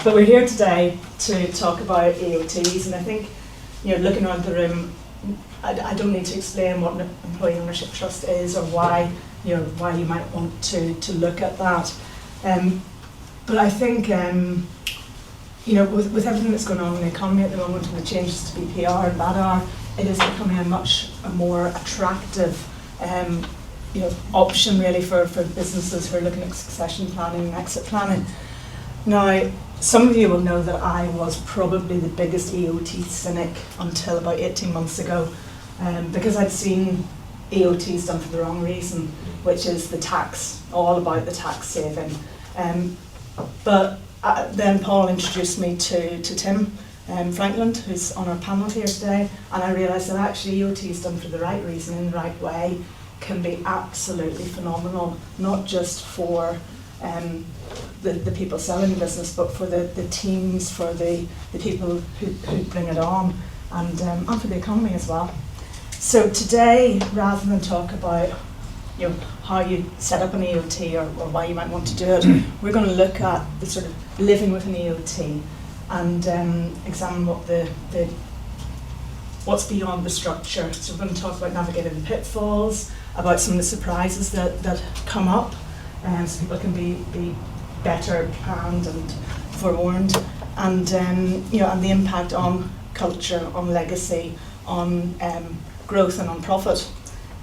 But we're here today to talk about EOTs, and I think, looking around the room, I don't need to explain what an employee ownership trust is or why you might want to look at that. But I think, with everything that's going on in the economy at the moment and the changes to BPR and BADR, it is becoming a more attractive option really for businesses who are looking at succession planning and exit planning. Now, some of you will know that I was probably the biggest EOT cynic until about 18 months ago, because I'd seen EOTs done for the wrong reason, which is the tax, all about the tax saving. But then Paul introduced me to Tim Frankland, who's on our panel here today, and I realised that actually EOTs done for the right reason, in the right way, can be absolutely phenomenal, not just for the people selling the business, but for the teams, for the people who bring it on, and for the economy as well. So today, rather than talk about how you set up an EOT or why you might want to do it, we're going to look at the sort of living with an EOT and examine what's beyond the structure. So we're going to talk about navigating the pitfalls, about some of the surprises that come up, so people can be better planned and forewarned, and and the impact on culture, on legacy, on growth and on profit,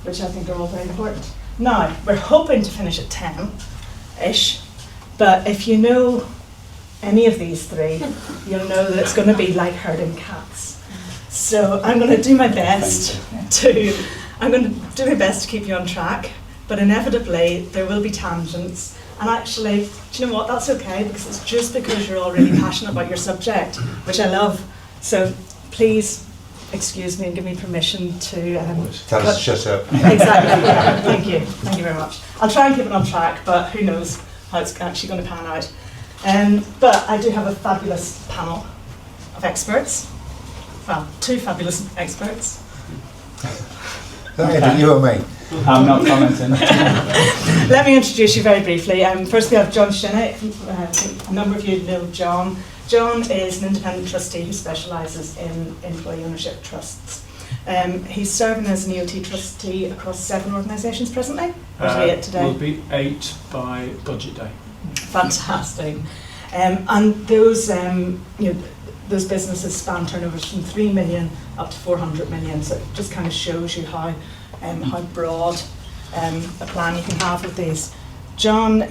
which I think are all very important. Now, we're hoping to finish at 10-ish, but if you know any of these three, you'll know that it's going to be like herding cats. So I'm going to do my best to keep you on track, but inevitably there will be tangents. And actually, do you know what? That's okay, because it's just because you're all really passionate about your subject, which I love. So please excuse me and give me permission to tell us to shut up. Exactly. Yeah, thank you very much. I'll try and keep it on track, but who knows how it's actually going to pan out. But I do have a fabulous panel of experts. Well, two fabulous experts. You or me? I'm not commenting. Let me introduce you very briefly. First we have John Shinnick. A number of you know John. John is an independent trustee who specialises in employee ownership trusts. He's serving as an EOT trustee across 7 organisations presently. Or is he 8 today? Will be 8 by budget day. Fantastic. And those those businesses span turnovers from 3 million up to 400 million. So it just kind of shows you how broad a plan you can have with these. John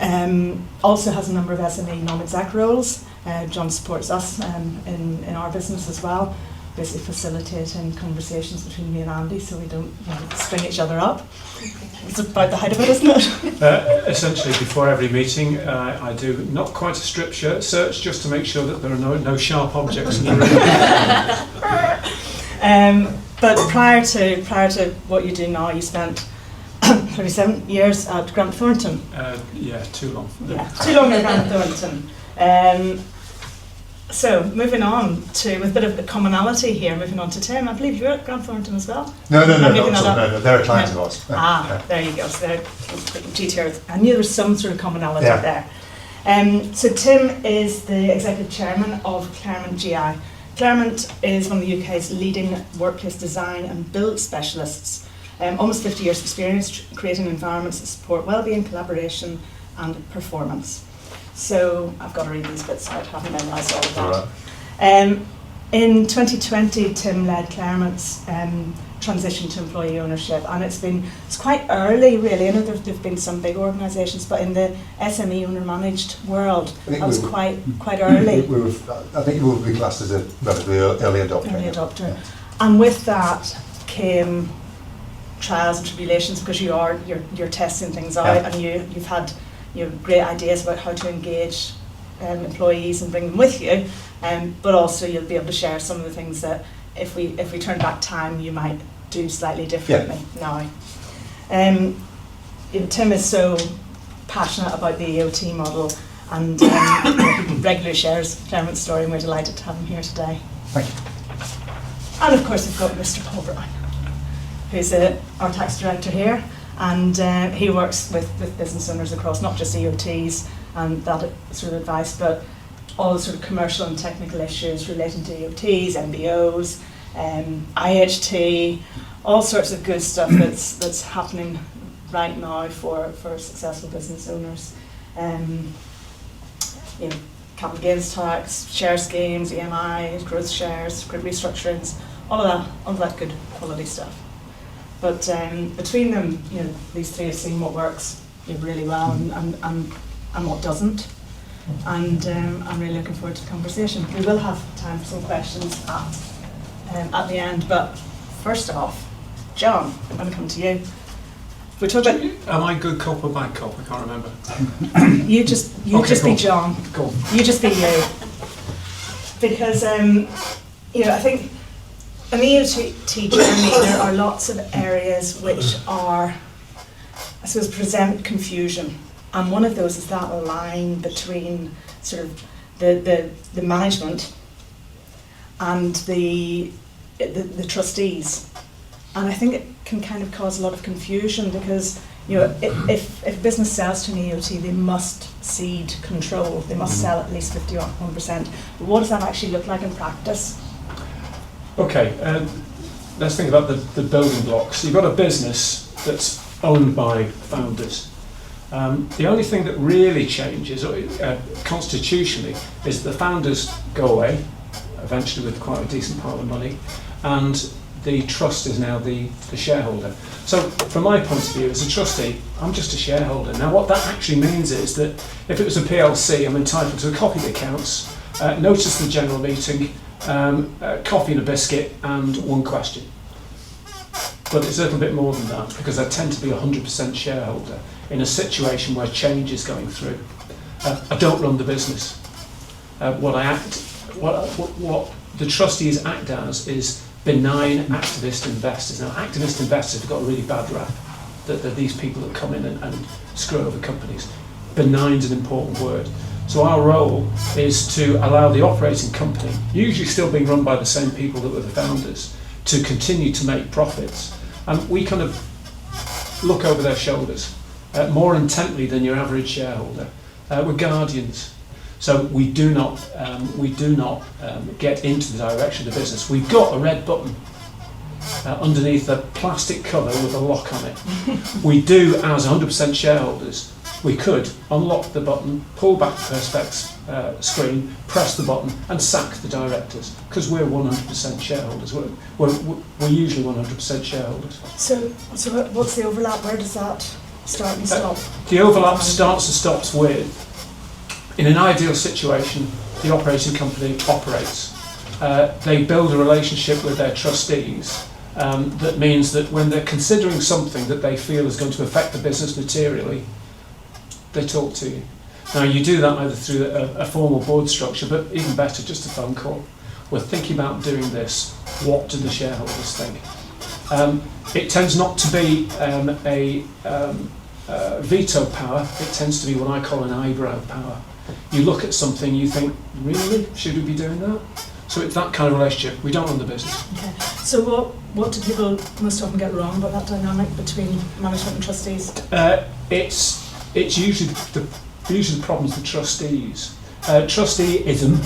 also has a number of SME non-exec roles. John supports us in our business as well, basically facilitating conversations between me and Andy so we don't string each other up. It's about the height of it, isn't it? Essentially, before every meeting, I do not quite a strip search just to make sure that there are no sharp objects in the room. But prior to what you do now, you spent 37 years at Grant Thornton. Yeah, too long. Yeah, too long at Grant Thornton. So moving on with a bit of a commonality here, moving on to Tim. I believe you're at Grant Thornton as well? No, they're clients of ours. There you go. So I knew there was some sort of commonality there. So Tim is the executive chairman of Claremont GI. Claremont is one of the UK's leading workplace design and build specialists. Almost 50 years experience creating environments that support wellbeing, collaboration and performance. So I've got to read these bits out, I haven't memorised all of that. Right. In 2020, Tim led Claremont's transition to employee ownership, and it's quite early really. I know there've been some big organisations, but in the SME owner-managed world, that was quite early. I think we would be classed as a relatively early adopter. Early adopter. And with that came trials and tribulations, because you're testing things out, and you've had great ideas about how to engage employees and bring them with you, but also you'll be able to share some of the things that if we turn back time you might do slightly differently now. Tim is so passionate about the EOT model and regularly shares Claremont's story, and we're delighted to have him here today. Thank you. And of course we've got Mr. Paul Brown, who's our tax director here. And he works with business owners across not just EOTs and that sort of advice, but all the sort of commercial and technical issues relating to EOTs, MBOs, IHT, all sorts of good stuff that's happening right now for successful business owners. Capital gains tax, share schemes, EMIs, growth shares, group restructurings, all of that good quality stuff. But between them, these three have seen what works really well and what doesn't. And I'm really looking forward to the conversation. We will have time for some questions at the end. But first off, John, I'm going to come to you. We talk about. Am I good cop or bad cop? I can't remember. You just cool. be John. Cool. You just be you. Because I think in the EOT journey there are lots of areas which are, I suppose, present confusion, and one of those is that line between sort of the management and the trustees. And I think it can kind of cause a lot of confusion because, if a business sells to an EOT, they must cede control. They must sell at least 51%. But what does that actually look like in practice? Okay, let's think about the building blocks. You've got a business that's owned by founders. The only thing that really changes constitutionally is that the founders go away, eventually with quite a decent pile of money, and the trust is now the shareholder. So from my point of view as a trustee, I'm just a shareholder. Now what that actually means is that if it was a PLC, I'm entitled to a copy of the accounts, notice the general meeting, coffee and a biscuit, and one question. But it's a little bit more than that because I tend to be 100% shareholder in a situation where change is going through. I don't run the business. What the trustees act as is benign activist investors. Now, activist investors have got a really bad rap. That they're these people that come in and screw over companies. Benign's an important word. So our role is to allow the operating company, usually still being run by the same people that were the founders, to continue to make profits. And we kind of look over their shoulders more intently than your average shareholder. We're guardians. So we do not get into the direction of the business. We've got a red button underneath a plastic cover with a lock on it. We do, as 100% shareholders, we could unlock the button, pull back the perspex screen, press the button and sack the directors because we're 100% shareholders. We're usually 100% shareholders. So what's the overlap? Where does that start and stop? The overlap starts and stops with, in an ideal situation, the operating company operates. They build a relationship with their trustees that means that when they're considering something that they feel is going to affect the business materially, they talk to you. Now you do that either through a formal board structure, but even better, just a phone call. We're thinking about doing this. What do the shareholders think? It tends not to be a veto power. It tends to be what I call an eyebrow power. You look at something, you think, really? Should we be doing that? So it's that kind of relationship. We don't run the business. Okay. So what do people most often get wrong about that dynamic between management and trustees? It's usually the problems with trustees. Trusteeism,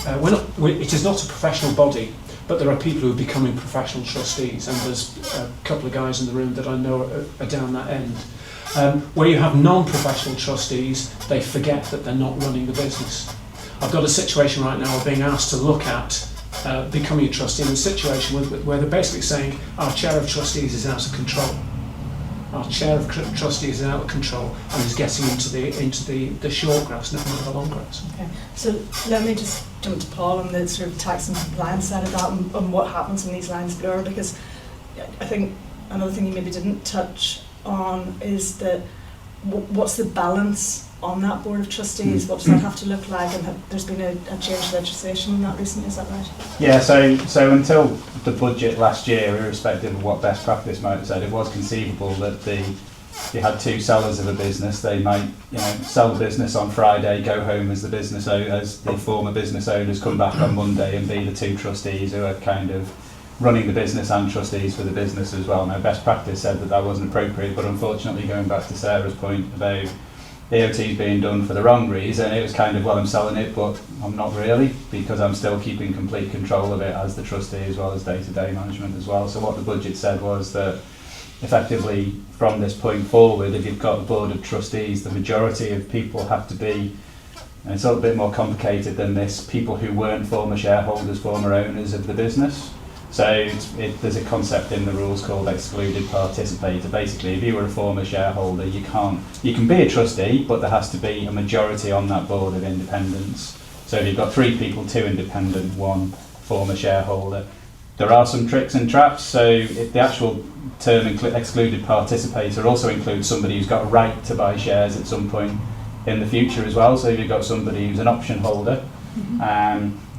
it is not a professional body, but there are people who are becoming professional trustees, and there's a couple of guys in the room that I know are down that end. Where you have non-professional trustees, they forget that they're not running the business. I've got a situation right now of being asked to look at becoming a trustee in a situation where they're basically saying our chair of trustees is out of control. Our chair of trustees is out of control and is getting into the short grass, not the long grass. Okay, so let me just jump to Paul on the sort of tax and compliance side of that and what happens when these lines blur, because I think another thing you maybe didn't touch on is that what's the balance on that board of trustees? What does that have to look like? And there's been a change in legislation on that recently, is that right? Yeah, so until the budget last year, irrespective of what best practice might have said, it was conceivable that you had two sellers of a business. They might sell the business on Friday, go home as the business owners, the former business owners come back on Monday and be the two trustees who are kind of running the business and trustees for the business as well. Now, best practice said that wasn't appropriate, but unfortunately, going back to Sarah's point about EOT is being done for the wrong reason. It was kind of, well, I'm selling it, but I'm not really, because I'm still keeping complete control of it as the trustee as well as day-to-day management as well. So what the budget said was that effectively from this point forward, if you've got a board of trustees, the majority of people have to be, and it's a little bit more complicated than this, people who weren't former shareholders, former owners of the business. So there's a concept in the rules called excluded participator. Basically, if you were a former shareholder, you can be a trustee, but there has to be a majority on that board of independents. So if you've got 3 people, 2 independent, 1 former shareholder. There are some tricks and traps. So the actual term excluded participator also includes somebody who's got a right to buy shares at some point in the future as well. So if you've got somebody who's an option holder,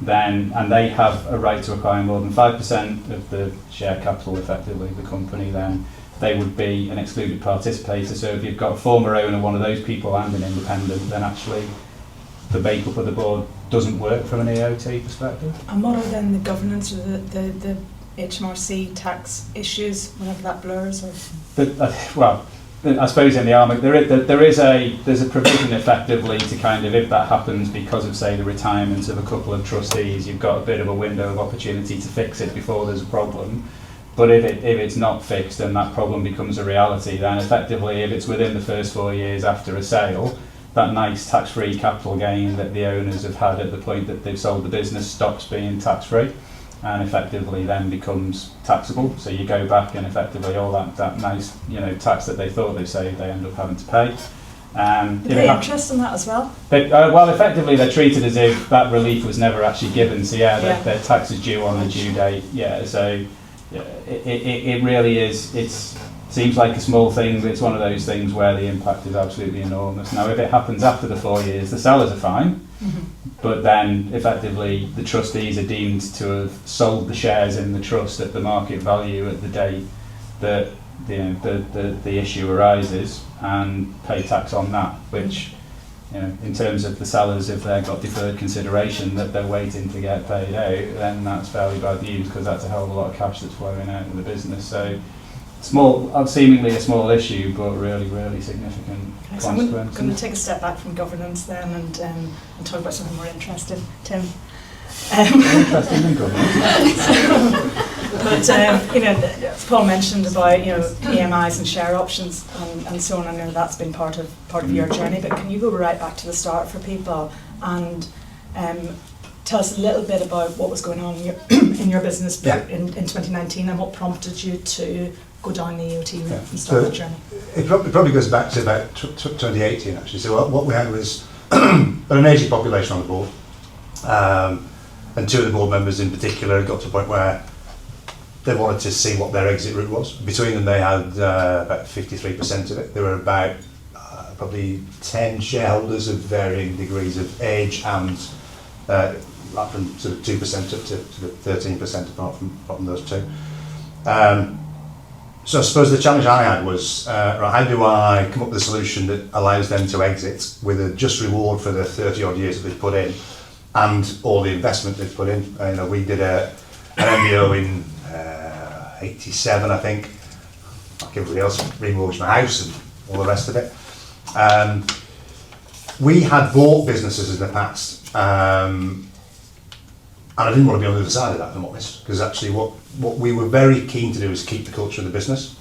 then they have a right to acquire more than 5% of the share capital, effectively, of the company, then they would be an excluded participator. So if you've got a former owner, one of those people, and an independent, then actually the makeup of the board doesn't work from an EOT perspective. And what are then the governance or the HMRC tax issues whenever that blurs? Or? Well, I suppose in the army there's a provision effectively to kind of, if that happens because of, say, the retirement of a couple of trustees, you've got a bit of a window of opportunity to fix it before there's a problem. But if it's not fixed and that problem becomes a reality, then effectively, if it's within the first 4 years after a sale, that nice tax-free capital gain that the owners have had at the point that they've sold the business stops being tax-free, and effectively then becomes taxable. So you go back and effectively all that nice, tax that they thought they saved, they end up having to pay. They pay interest on that as well? Well, effectively they're treated as if that relief was never actually given. So their tax is due on the due date. So it really is. It seems like a small thing, but it's one of those things where the impact is absolutely enormous. Now, if it happens after the 4 years, the sellers are fine. But then effectively the trustees are deemed to have sold the shares in the trust at the market value at the date that the issue arises, and pay tax on that, which, in terms of the sellers, if they've got deferred consideration that they're waiting to get paid out, then that's fairly bad news, because that's a hell of a lot of cash that's flowing out of the business. So seemingly a small issue, but really, really significant consequences. I'm going to take a step back from governance then and talk about something more interesting. Tim? Interesting than governance. But, as Paul mentioned about, EMIs and share options and so on, I know that's been part of your journey, but can you go right back to the start for people and tell us a little bit about what was going on in your business in 2019 and what prompted you to go down the EOT route and start that journey? It probably goes back to about 2018 actually. So what we had was an aging population on the board, and 2 of the board members in particular got to a point where they wanted to see what their exit route was. Between them they had about 53% of it. There were about probably 10 shareholders of varying degrees of age and from sort of 2% up to 13% apart from those 2. So I suppose the challenge I had was, how do I come up with a solution that allows them to exit with a just reward for the 30 odd years that they've put in and all the investment they've put in. We did an MBO in 87, I think. Like everybody else, remortgaged my house and all the rest of it. We had bought businesses in the past, and I didn't want to be on the other side of that, if I'm honest, because actually what we were very keen to do was keep the culture of the business.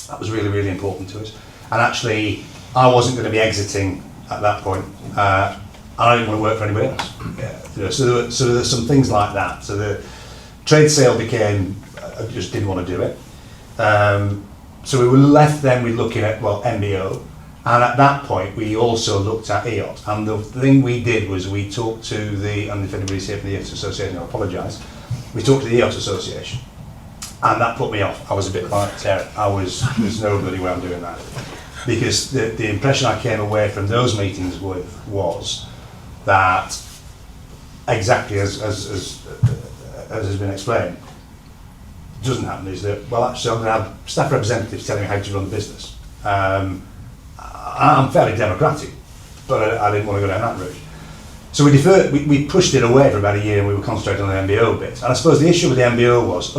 That was really, really important to us. And actually, I wasn't going to be exiting at that point. I didn't want to work for anybody else. So there's some things like that. So the trade sale became, I just didn't want to do it. So we were left then with looking at, MBO. And at that point, we also looked at EOT. And the thing we did was we talked to and if anybody's here from the EOT Association, I apologise, we talked to the EOT Association. And that put me off. I was a bit like, there's no bloody way I'm doing that. Because the impression I came away from those meetings with was that, exactly as has been explained, doesn't happen is that, actually I'm going to have staff representatives telling me how to run the business. I'm fairly democratic, but I didn't want to go down that route. So we pushed it away for about a year and we were concentrating on the MBO bit. And I suppose the issue with the MBO was,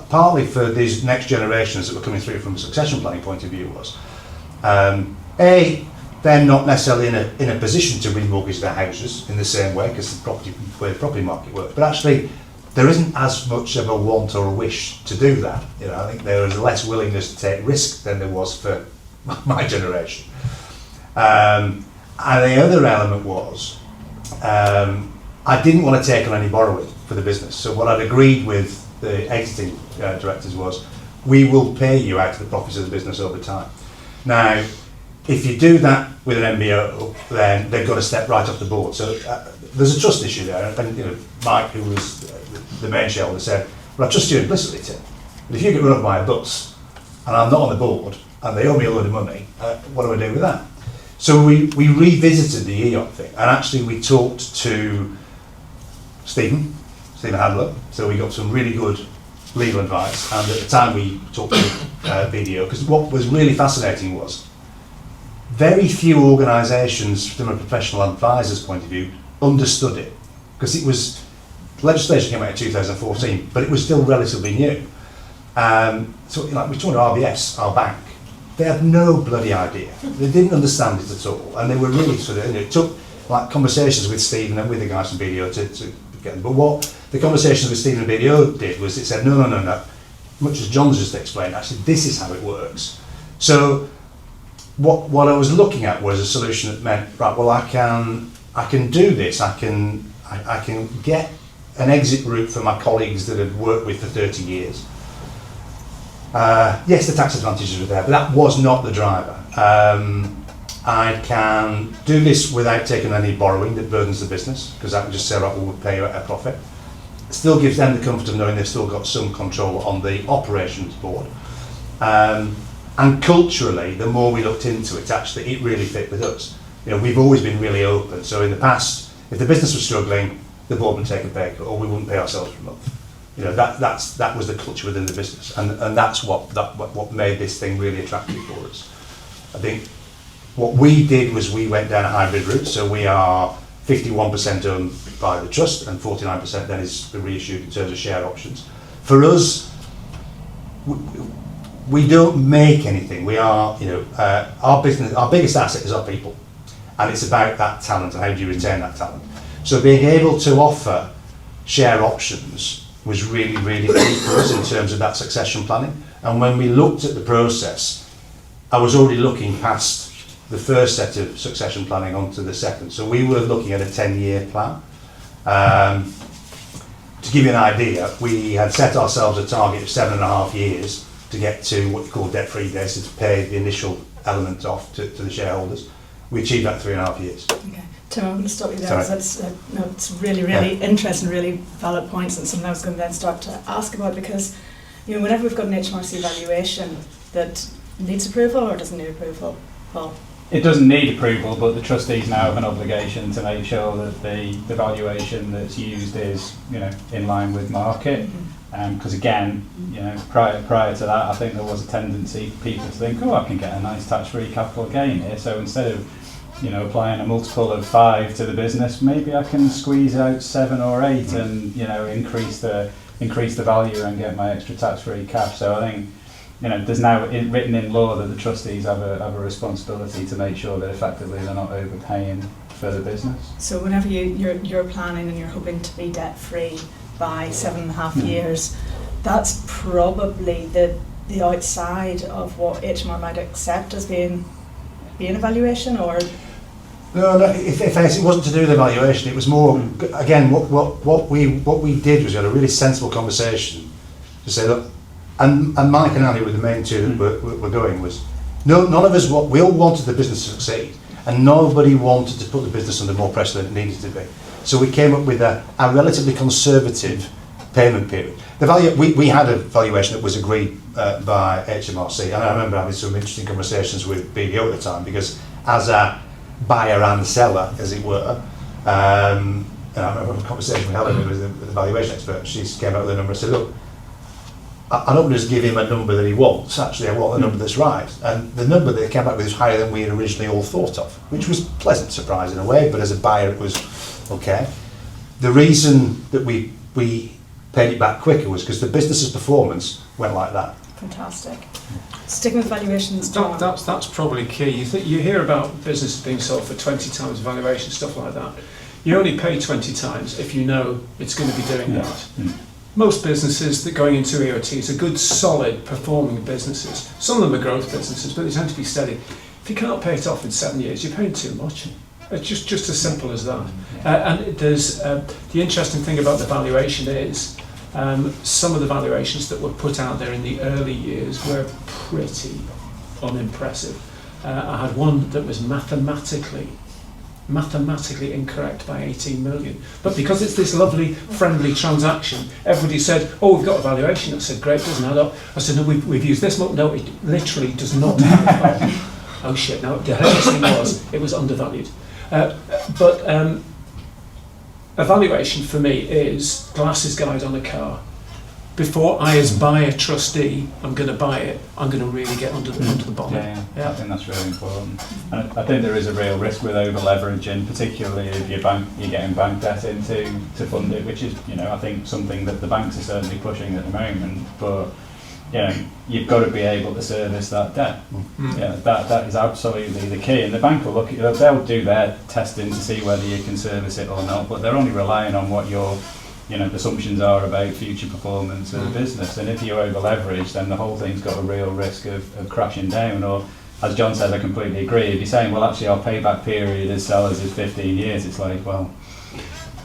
partly for these next generations that were coming through from a succession planning point of view was, they're not necessarily in a position to remortgage their houses in the same way, because the way the property market works. But actually, there isn't as much of a want or a wish to do that. You know, I think there is less willingness to take risk than there was for my generation. And the other element was, I didn't want to take on any borrowing for the business. So what I'd agreed with the exiting directors was, we will pay you out of the profits of the business over time. Now, if you do that with an MBO, then they've got to step right off the board. So there's a trust issue there. And you know, Mike, who was the main shareholder, said, well, I trust you implicitly, Tim. But if you get run over by a bus, and I'm not on the board, and they owe me a load of money, what do I do with that? So we revisited the EOP thing, and actually we talked to Stephen Handler. So we got some really good legal advice, and at the time we talked to BDO, because what was really fascinating was very few organisations from a professional advisor's point of view understood it, because it was, legislation came out in 2014, but it was still relatively new. So like we talked to RBS, our bank, they had no bloody idea. They didn't understand it at all, and they were really sort of, it took like conversations with Stephen and with the guys from BDO to get them. But what the conversations with Stephen and BDO did was it said, no, much as John's just explained, actually this is how it works. So what I was looking at was a solution that meant, right, well, I can do this, I can get an exit route for my colleagues that I've worked with for 30 years. Yes, the tax advantages were there, but that was not the driver. I can do this without taking any borrowing that burdens the business, because I can just say, right, we'll pay you at a profit. It still gives them the comfort of knowing they've still got some control on the operations board. And culturally, the more we looked into it, actually, it really fit with us. You know, we've always been really open. So in the past, if the business was struggling, the board would take a pay cut, or we wouldn't pay ourselves for a month. You know, that was the culture within the business, and that's what made this thing really attractive for us. I think what we did was we went down a hybrid route, so we are 51% owned by the trust, and 49% then is reissued in terms of share options. For us, we don't make anything. We are, you know, our business, our biggest asset is our people, and it's about that talent and how do you retain that talent. So being able to offer share options was really, really key for us in terms of that succession planning. And when we looked at the process, I was already looking past the first set of succession planning onto the second. So we were looking at a 10-year plan. To give you an idea, we had set ourselves a target of 7.5 years to get to what you call debt-free days, so to pay the initial element off to the shareholders. We achieved that in 3.5 years. Okay. Tim, I'm going to stop you there, because it's really, really interesting, really valid points, and something I was going to then start to ask about, because, you know, whenever we've got an HMRC valuation that needs approval or doesn't need approval, well, it doesn't need approval, but the trustees now have an obligation to make sure that the valuation that's used is, you know, in line with market. Because again, you know, prior to that, I think there was a tendency for people to think, oh, I can get a nice tax-free capital gain here. So instead of, you know, applying a multiple of 5 to the business, maybe I can squeeze out 7 or 8 and, you know, increase the value and get my extra tax-free cash. So I think, you know, there's now written in law that the trustees have a responsibility to make sure that effectively they're not overpaying for the business. So whenever you're planning and you're hoping to be debt-free by 7.5 years, that's probably the outside of what HMR might accept as being a valuation, or? No, if it wasn't to do with the valuation, it was more, again, what we did was we had a really sensible conversation to say, look, and Mike and Ali were the main two that were going, was none of us, we all wanted the business to succeed, and nobody wanted to put the business under more pressure than it needed to be. So we came up with a relatively conservative payment period. We had a valuation that was agreed by HMRC, and I remember having some interesting conversations with BDO at the time, because as a buyer and seller, as it were, and I remember a conversation we had with the valuation expert. She came out with a number and said, look, I don't just give him a number that he wants, actually I want a number that's right. And the number that they came back with was higher than we had originally all thought of, which was a pleasant surprise in a way, but as a buyer it was okay. The reason that we paid it back quicker was because the business's performance went like that. Fantastic. Sticking with valuations, John. That's probably key. You hear about businesses being sold for 20 times valuation, stuff like that. You only pay 20 times if you know it's going to be doing that. Most businesses that are going into EOTs are good, solid, performing businesses. Some of them are growth businesses, but they tend to be steady. If you can't pay it off in 7 years, you're paying too much. It's just as simple as that. And there's the interesting thing about the valuation is some of the valuations that were put out there in the early years were pretty unimpressive. I had one that was mathematically incorrect by 18 million. But because it's this lovely, friendly transaction, everybody said, oh, we've got a valuation. I said, great, doesn't add up. I said, no, we've used this much. No, it literally does not add up. Oh shit, now the hilarious thing was, it was undervalued. But a valuation for me is glasses guide on a car. Before I as buy a trustee, I'm going to buy it, I'm going to really get under the bonnet. Yeah, I think that's really important. And I think there is a real risk with over leveraging, particularly if you're getting bank debt into to fund it, which is, I think something that the banks are certainly pushing at the moment. But you've got to be able to service that debt. Yeah, that is absolutely the key. And the bank will they'll do their testing to see whether you can service it or not, but they're only relying on what your assumptions are about future performance of the business. And if you over leverage, then the whole thing's got a real risk of crashing down. Or, as John said, I completely agree. If you're saying, well, actually our payback period as sellers is 15 years, it's like, well,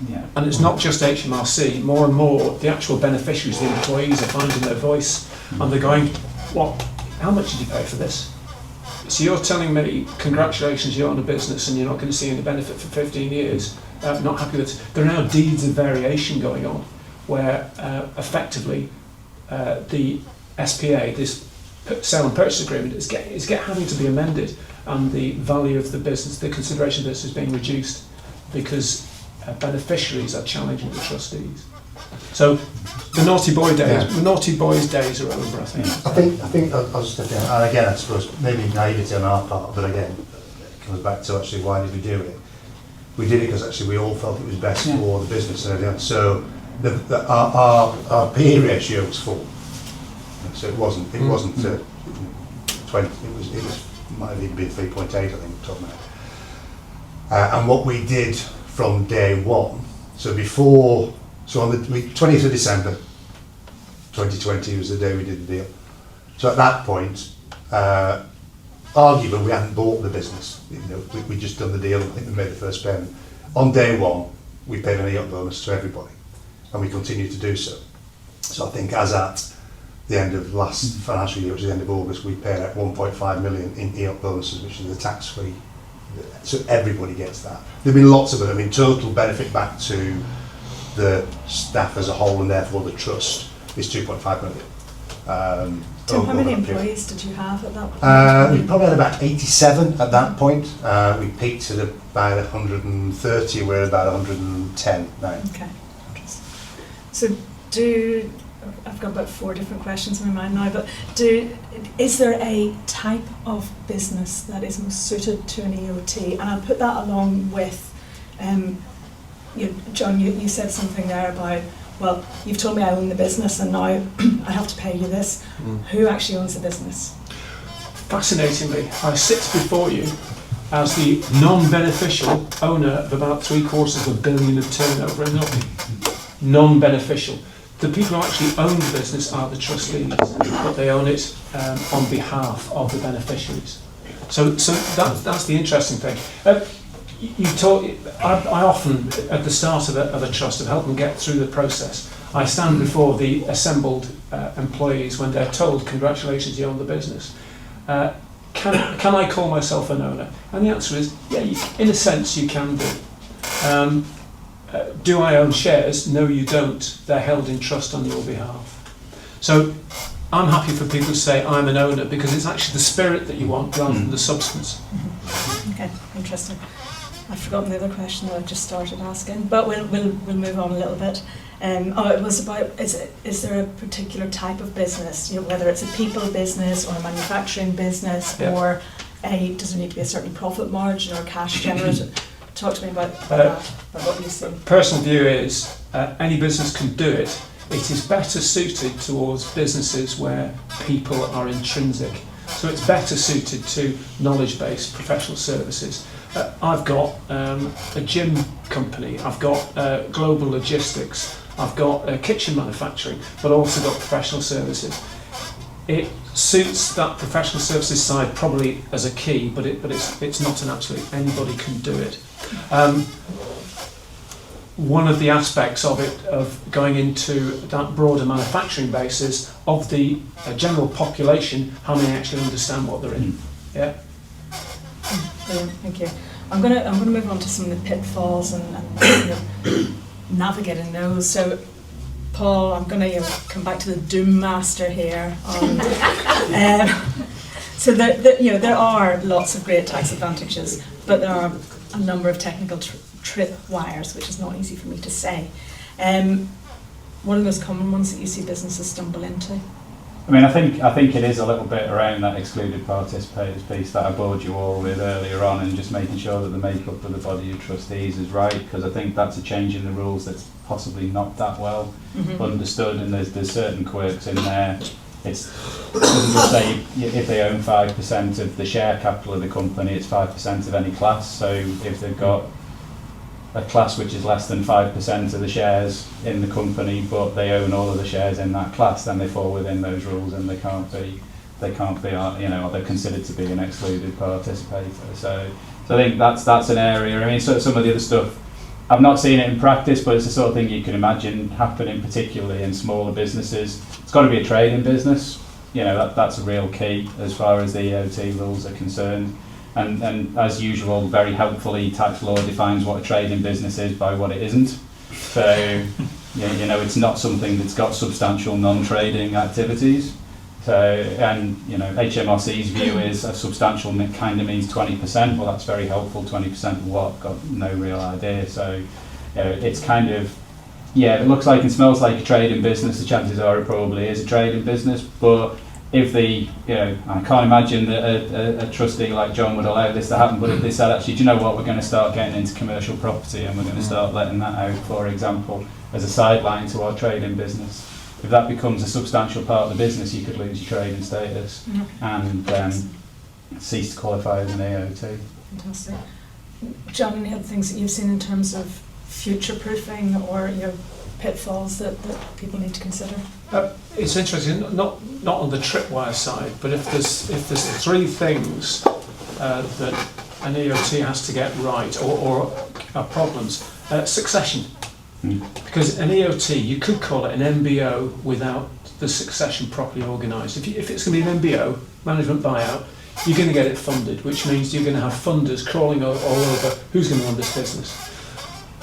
yeah. And it's not just HMRC. More and more, the actual beneficiaries, the employees, are finding their voice, and they're going, "What? How much did you pay for this?" So you're telling me, congratulations, you're on a business, and you're not going to see any benefit for 15 years. Not happy with it. There are now deeds of variation going on, where effectively the SPA, this sale and purchase agreement, is having to be amended, and the value of the business, the consideration of this, is being reduced because beneficiaries are challenging the trustees. So the naughty boys' days are over, I think. I think I'll just step in, and again, I suppose maybe naivety on our part, but again, it comes back to actually why did we do it? We did it because actually we all felt it was best for the business and everything. So our PE ratio was 4. So it wasn't 20. It was might have even been 3.8, I think, top of my head. And what we did from day one. So on the 20th of December 2020 was the day we did the deal. So at that point, arguably we hadn't bought the business. We'd just done the deal. I think we made the first payment. On day one, we paid an EOT bonus to everybody, and we continue to do so. So I think as at the end of last financial year, which is the end of August, we paid out 1.5 million in EOT bonuses, which is the tax-free. So everybody gets that. There've been lots of them. Total benefit back to the staff as a whole, and therefore the trust, is 2.5 million. Tim, how many employees did you have at that point? We probably had about 87 at that point. We peaked at about 130. We're at about 110 now. Okay, interesting. So I've got about 4 different questions in my mind now, but is there a type of business that is most suited to an EOT? And I'll put that along with, John, you said something there about, well, you've told me I own the business and now I have to pay you this. Who actually owns the business? Fascinatingly, I sit before you as the non-beneficial owner of about $750 million of turnover in Norway. Non-beneficial. The people who actually own the business are the trustees, but they own it on behalf of the beneficiaries. So that's the interesting thing. I often, at the start of a trust, have helped them get through the process. I stand before the assembled employees when they're told, congratulations, you own the business. Can I call myself an owner? And the answer is, yeah, in a sense you can do. Do I own shares? No, you don't. They're held in trust on your behalf. So I'm happy for people to say I'm an owner because it's actually the spirit that you want rather than the substance. Okay, interesting. I've forgotten the other question that I just started asking, but we'll move on a little bit. It was about, is there a particular type of business, whether it's a people business or a manufacturing business, or does there need to be a certain profit margin or cash generated? Talk to me about that, about what you see. Personal view is any business can do it it is better suited towards businesses where people are intrinsic. So it's better suited to knowledge-based professional services. I've got a gym company, I've got global logistics, I've got kitchen manufacturing, but also got professional services. It suits that professional services side probably as a key, but it's not an absolute. Anybody can do it. One of the aspects of it, of going into that broader manufacturing basis of the general population, how many actually understand what they're in. Yeah. Brilliant, thank you. I'm gonna move on to some of the pitfalls and navigating those. So, Paul, I'm gonna come back to the doom master here. So there are lots of great tax advantages, but there are a number of technical tripwires, which is not easy for me to say. What are the most common ones that you see businesses stumble into? I mean, I think it is a little bit around that excluded participators piece that I bored you all with earlier on, and just making sure that the makeup of the body of trustees is right, because I think that's a change in the rules that's possibly not that well understood, and there's certain quirks in there. It doesn't just say if they own 5% of the share capital of the company, it's 5% of any class. So if they've got a class which is less than 5% of the shares in the company, but they own all of the shares in that class, then they fall within those rules, and they can't be, or they're considered to be an excluded participator. So I think that's an area. I mean, so some of the other stuff, I've not seen it in practice, but it's the sort of thing you can imagine happening, particularly in smaller businesses. It's got to be a trading business. That's a real key as far as the EOT rules are concerned. And as usual, very helpfully, tax law defines what a trading business is by what it isn't. So, it's not something that's got substantial non-trading activities. So, and HMRC's view is a substantial kind of means 20%. Well, that's very helpful. 20% of what? Got no real idea. So, it's kind of, it looks like and smells like a trading business. The chances are it probably is a trading business, but if I can't imagine that a trustee like John would allow this to happen, but if they said, actually, do you know what, we're going to start getting into commercial property and we're going to start letting that out, for example, as a sideline to our trading business. If that becomes a substantial part of the business, you could lose your trading status and cease to qualify as an AOT. Fantastic. John, any other things that you've seen in terms of future-proofing or pitfalls that people need to consider? It's interesting, not on the tripwire side, but if there's three things that an EOT has to get right or are problems, succession. Because an EOT, you could call it an MBO without the succession properly organised. If it's going to be an MBO, management buyout, you're going to get it funded, which means you're going to have funders crawling all over who's going to run this business.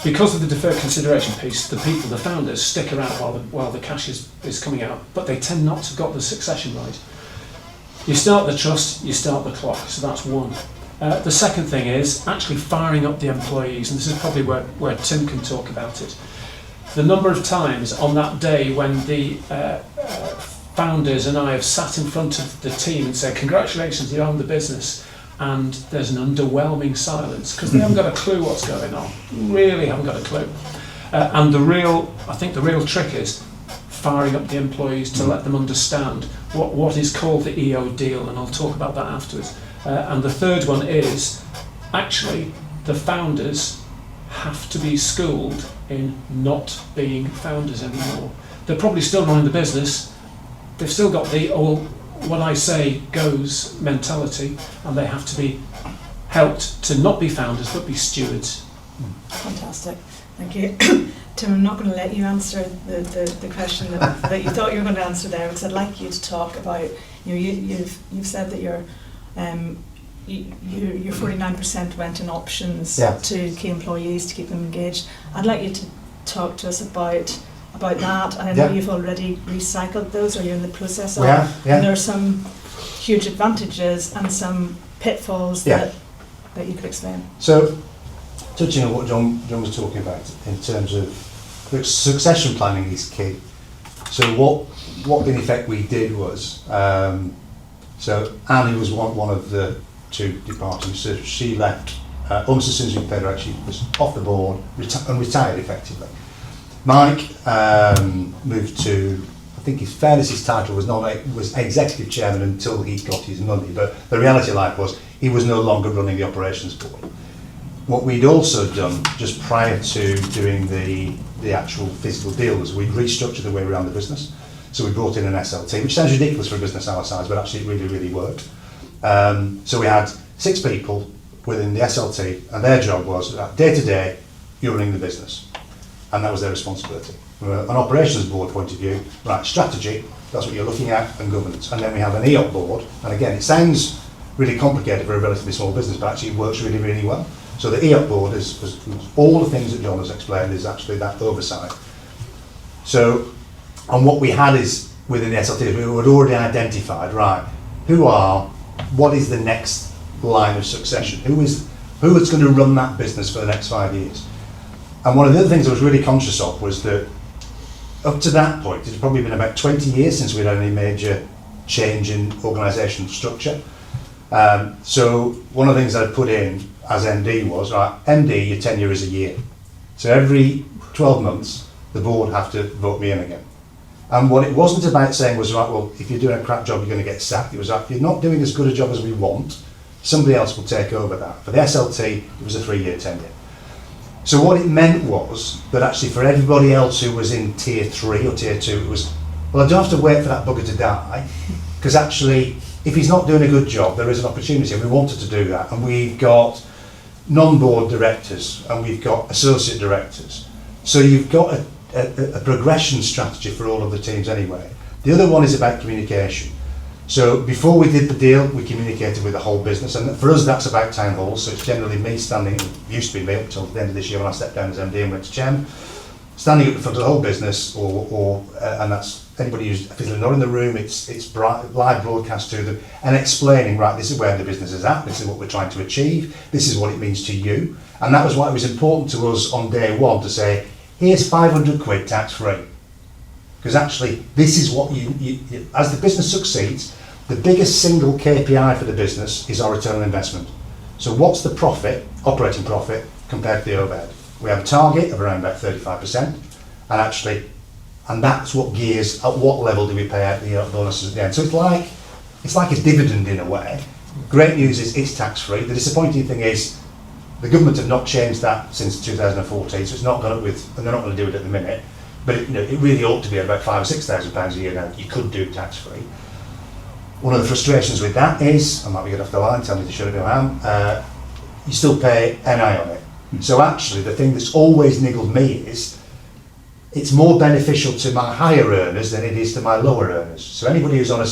Because of the deferred consideration piece, the founders, stick around while the cash is coming out, but they tend not to have got the succession right. You start the trust, you start the clock, so that's one. The second thing is actually firing up the employees, and this is probably where Tim can talk about it. The number of times on that day when the founders and I have sat in front of the team and said, congratulations, you own the business, and there's an underwhelming silence because they haven't got a clue what's going on, really haven't got a clue. And I think the real trick is firing up the employees to let them understand what is called the EO deal, and I'll talk about that afterwards. And the third one is actually the founders have to be schooled in not being founders anymore. They're probably still running the business, they've still got the what I say goes mentality, and they have to be helped to not be founders but be stewards. Fantastic, thank you. Tim, I'm not going to let you answer the question that you thought you were going to answer there, because I'd like you to talk about, you've said that your 49% went in options to key employees to keep them engaged. I'd like you to talk to us about that, and I know you've already recycled those, or you're in the process of, and there are some huge advantages and some pitfalls that you could explain. So, touching on what John was talking about in terms of succession planning is key. So what in effect we did was, so Annie was one of the two departing, so she left almost as soon as we paid her out. She was off the board and retired effectively. Mike moved to, I think his fairness, his title was executive chairman until he got his money, but the reality of life was he was no longer running the operations board. What we'd also done just prior to doing the actual physical deal was we'd restructured the way we ran the business. So we brought in an SLT, which sounds ridiculous for a business our size, but actually it really, really worked. So we had 6 people within the SLT, and their job was day to day, you're running the business. And that was their responsibility. From an operations board point of view, right, strategy, that's what you're looking at, and governance. And then we have an EOP board, and again, it sounds really complicated for a relatively small business, but actually it works really, really well. So the EOP board was all the things that John has explained is actually that oversight. So, and what we had is, within the SLT, we had already identified, right, what is the next line of succession? Who is going to run that business for the next 5 years? And one of the other things I was really conscious of was that up to that point, it's probably been about 20 years since we'd had any major change in organisational structure. So one of the things I put in as MD was, right, MD, your tenure is a year. So every 12 months, the board have to vote me in again. And what it wasn't about saying was, right, well, if you're doing a crap job, you're going to get sacked. It was like, if you're not doing as good a job as we want, somebody else will take over that. For the SLT, it was a 3-year tenure. So what it meant was that actually for everybody else who was in tier 3 or tier 2, it was, well, I don't have to wait for that bugger to die, because actually, if he's not doing a good job, there is an opportunity, and we wanted to do that. And we've got non-board directors, and we've got associate directors. So you've got a progression strategy for all of the teams anyway. The other one is about communication. So before we did the deal, we communicated with the whole business, and for us that's about town halls. So it's generally me standing, it used to be me up until the end of this year when I stepped down as MD and went to chairman, standing up in front of the whole business, and that's anybody who's physically not in the room, it's live broadcast to them, and explaining, right, this is where the business is at, this is what we're trying to achieve, this is what it means to you. And that was why it was important to us on day one to say, here's 500 quid tax free. Because actually, this is what you, as the business succeeds, the biggest single KPI for the business is our return on investment. So what's the profit, operating profit, compared to the overhead? We have a target of around about 35%, and that's what gears, at what level do we pay out the bonuses at the end. So it's like a dividend in a way. Great news is it's tax free. The disappointing thing is the government have not changed that since 2014, so it's not gone up with, and they're not going to do it at the minute. But it really ought to be about £5,000 or £6,000 a year now. You could do tax free. One of the frustrations with that is, I might be get off the line, tell me to shut it down, you still pay NI on it. So actually, the thing that's always niggled me is, it's more beneficial to my higher earners than it is to my lower earners. So anybody who's on a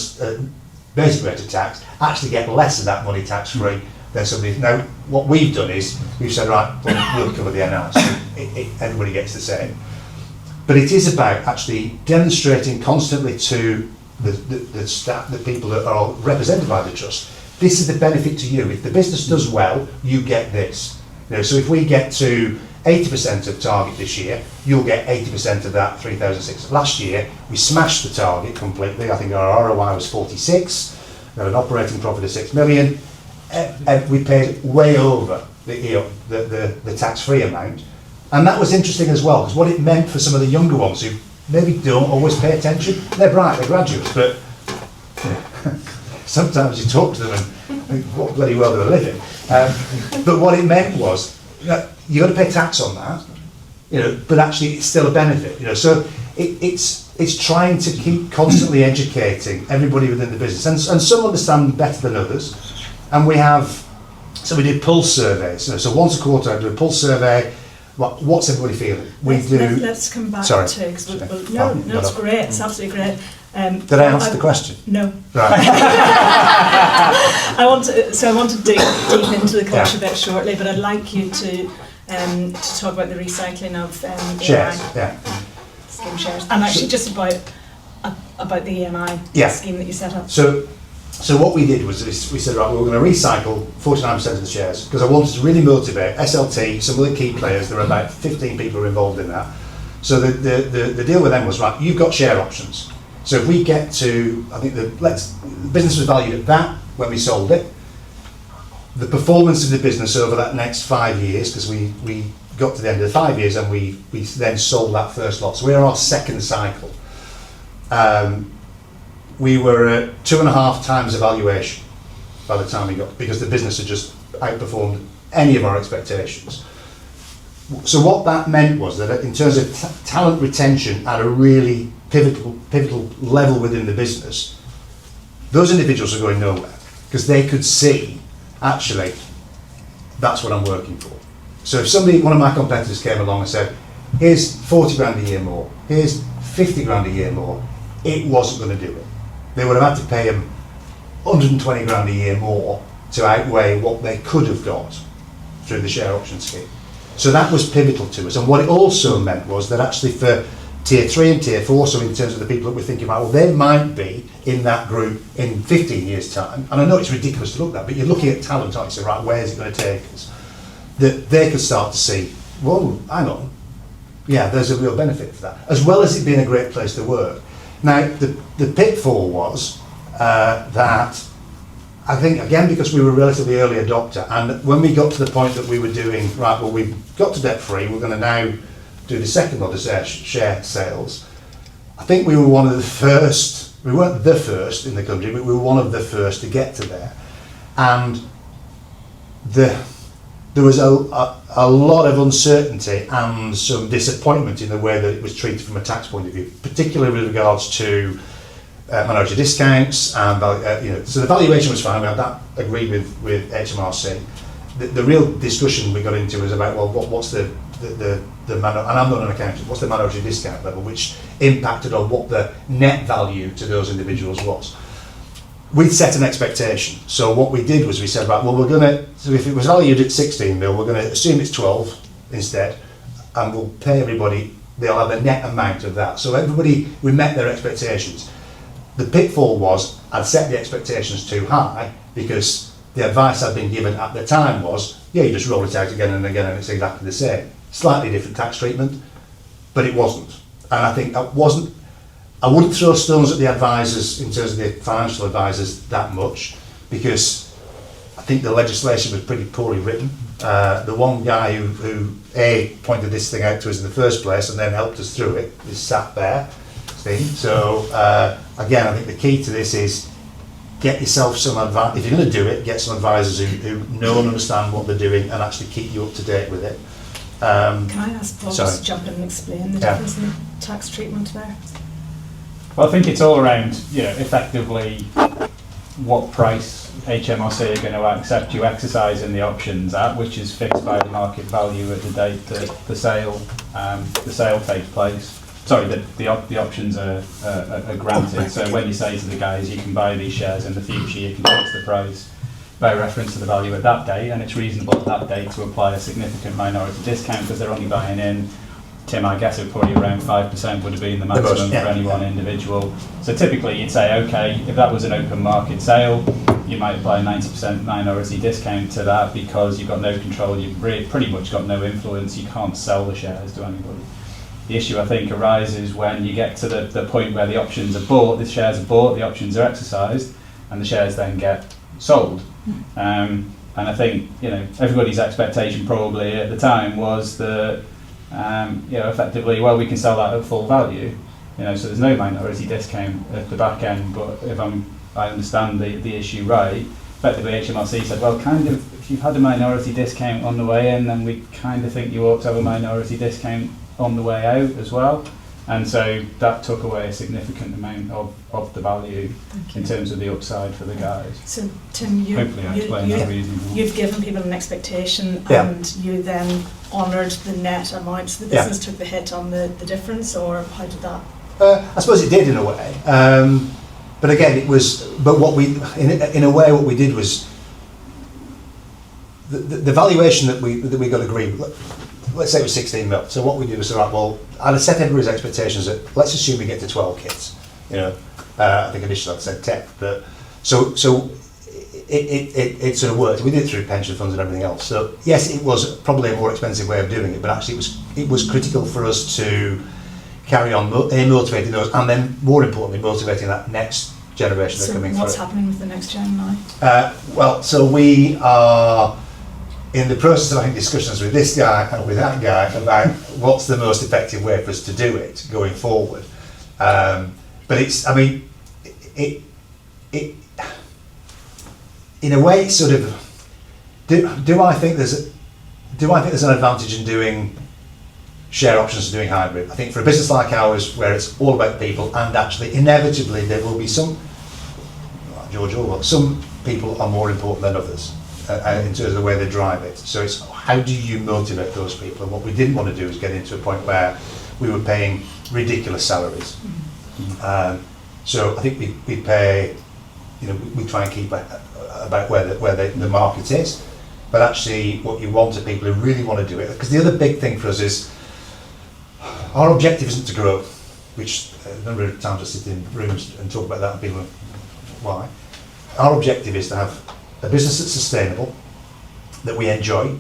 basic rate of tax actually get less of that money tax free than somebody. Now, what we've done is, we've said, right, we'll cover the NI, so everybody gets the same. But it is about actually demonstrating constantly to the staff, the people that are represented by the trust, this is the benefit to you. If the business does well, you get this. So if we get to 80% of target this year, you'll get 80% of that 3,600. Last year, we smashed the target completely. I think our ROI was 46, we had an operating profit of 6 million, and we paid way over the tax-free amount. And that was interesting as well, because what it meant for some of the younger ones who maybe don't always pay attention, they're bright, they're graduates, but sometimes you talk to them and think, what bloody world do they live in? But what it meant was, you got to pay tax on that, but actually it's still a benefit, So it's trying to keep constantly educating everybody within the business, and some understand better than others. And we do pulse surveys. So once a quarter I do a pulse survey. What's everybody feeling? Let's come back to, it's great, it's absolutely great. Did I answer the question? No. Right. I want to dig deep into the culture a bit shortly, but I'd like you to talk about the recycling of shares, scheme shares, and actually just about the EMI scheme that you set up. So what we did was we said, right, we were going to recycle 49% of the shares, because I wanted to really motivate SLT, some of the key players. There were about 15 people who were involved in that. So the deal with them was, right, you've got share options. So if we get to, I think the business was valued at that when we sold it. The performance of the business over that next 5 years, because we got to the end of the 5 years and we then sold that first lot. So we're on our second cycle. We were at 2.5 times evaluation by the time we got, because the business had just outperformed any of our expectations. So what that meant was that in terms of talent retention at a really pivotal level within the business, those individuals are going nowhere because they could see, actually, that's what I'm working for. So if one of my competitors came along and said, here's 40 grand a year more, here's 50 grand a year more, it wasn't going to do it. They would have had to pay him 120 grand a year more to outweigh what they could have got through the share option scheme. So that was pivotal to us. And what it also meant was that actually for tier 3 and tier 4, so in terms of the people that we're thinking about, well, they might be in that group in 15 years' time. And I know it's ridiculous to look at that, but you're looking at talent, aren't you? So, right, where is it going to take us? That they could start to see, whoa, hang on, yeah, there's a real benefit for that, as well as it being a great place to work. Now, the pitfall was that, I think, again, because we were a relatively early adopter, and when we got to the point that we were doing, right, well, we've got to debt-free, we're going to now do the second lot of share sales, I think we were one of the first, we weren't the first in the country, but we were one of the first to get to there. And there was a lot of uncertainty and some disappointment in the way that it was treated from a tax point of view, particularly with regards to minority discounts. And so the valuation was fine. We had that agreed with HMRC. The real discussion we got into was about, well, what's the and I'm not an accountant, what's the minority discount level, which impacted on what the net value to those individuals was. We'd set an expectation. So what we did was we said, right, well, so if it was valued at 16 mil, we're going to assume it's 12 instead, and we'll pay everybody, they'll have a net amount of that. So we met their expectations. The pitfall was, I'd set the expectations too high, because the advice I'd been given at the time was, yeah, you just roll it out again and again and it's exactly the same. Slightly different tax treatment, but it wasn't. And I think I wouldn't throw stones at the advisors in terms of the financial advisors that much, because I think the legislation was pretty poorly written. The one guy who pointed this thing out to us in the first place and then helped us through it is sat there, Steve. So again, I think the key to this is get yourself some advice. If you're going to do it, get some advisors who know and understand what they're doing and actually keep you up to date with it. Can I ask Paul just to jump in and explain the difference in tax treatment there? Well, I think it's all around, effectively what price HMRC are going to accept you exercising the options at, which is fixed by the market value at the date that the sale takes place. Sorry, the options are granted. So when you say to the guys, you can buy these shares in the future, you can fix the price by reference to the value at that date, and it's reasonable at that date to apply a significant minority discount because they're only buying in, Tim, I guess it probably around 5% would have been the maximum for any one individual. So typically you'd say, okay, if that was an open market sale, you might apply a 90% minority discount to that because you've got no control, you've pretty much got no influence, you can't sell the shares to anybody. The issue, I think, arises when you get to the point where the options are bought, the shares are bought, the options are exercised, and the shares then get sold. And I think, everybody's expectation probably at the time was that, effectively, well, we can sell that at full value, so there's no minority discount at the back end. But if I understand the issue right, effectively HMRC said, well, kind of, if you've had a minority discount on the way in, then we kind of think you ought to have a minority discount on the way out as well. And so that took away a significant amount of the value in terms of the upside for the guys. So Tim, hopefully I explained that reasonably. You've given people an expectation and you then honoured the net amount. So the business took the hit on the difference, or how did that? I suppose it did in a way. But again, it was. But what we, in a way, what we did was the valuation that we got agreed. Let's say it was 16 mil. So what we did was, right, well, I'd set everybody's expectations that let's assume we get to 12 kids. I think initially I'd said 10, but so it sort of worked. We did it through pension funds and everything else. So yes, it was probably a more expensive way of doing it, but actually it was critical for us to carry on motivating those, and then more importantly, motivating that next generation that's coming through. So what's happening with the next gen now? Well, so we are in the process of having discussions with this guy and with that guy about what's the most effective way for us to do it going forward. But it's, I mean, it in a way, it's sort of, do I think there's an advantage in doing share options and doing hybrid? I think for a business like ours, where it's all about people, and actually inevitably there will be some, like George Orwell, some people are more important than others in terms of the way they drive it. So it's how do you motivate those people? And what we didn't want to do is get into a point where we were paying ridiculous salaries. So I think we pay, you know, we try and keep about where the market is. But actually what you want are people who really want to do it. Because the other big thing for us is our objective isn't to grow, which a number of times I sit in rooms and talk about that and people are, why? Our objective is to have a business that's sustainable, that we enjoy,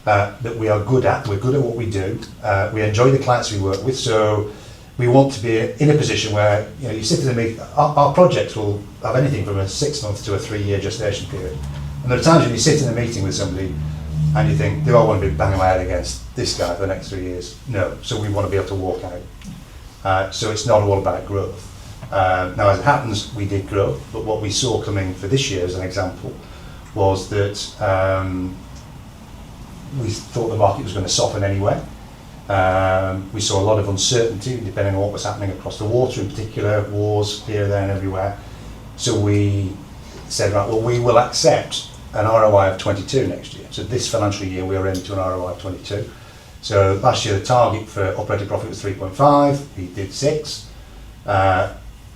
that we are good at, we're good at what we do, we enjoy the clients we work with, so we want to be in a position where, you know, you sit in a meeting, our projects will have anything from a 6-month to a 3-year gestation period. And there are times when you sit in a meeting with somebody and you think, do I want to be banging my head against this guy for the next 3 years? No, so we want to be able to walk out. So it's not all about growth. Now, as it happens, we did grow, but what we saw coming for this year, as an example, was that we thought the market was going to soften anyway. We saw a lot of uncertainty, depending on what was happening across the water, in particular, wars here, there, and everywhere. So we said, right, well, we will accept an ROI of 22 next year. So this financial year, we are aiming to an ROI of 22. So last year, the target for operating profit was 3.5. We did 6.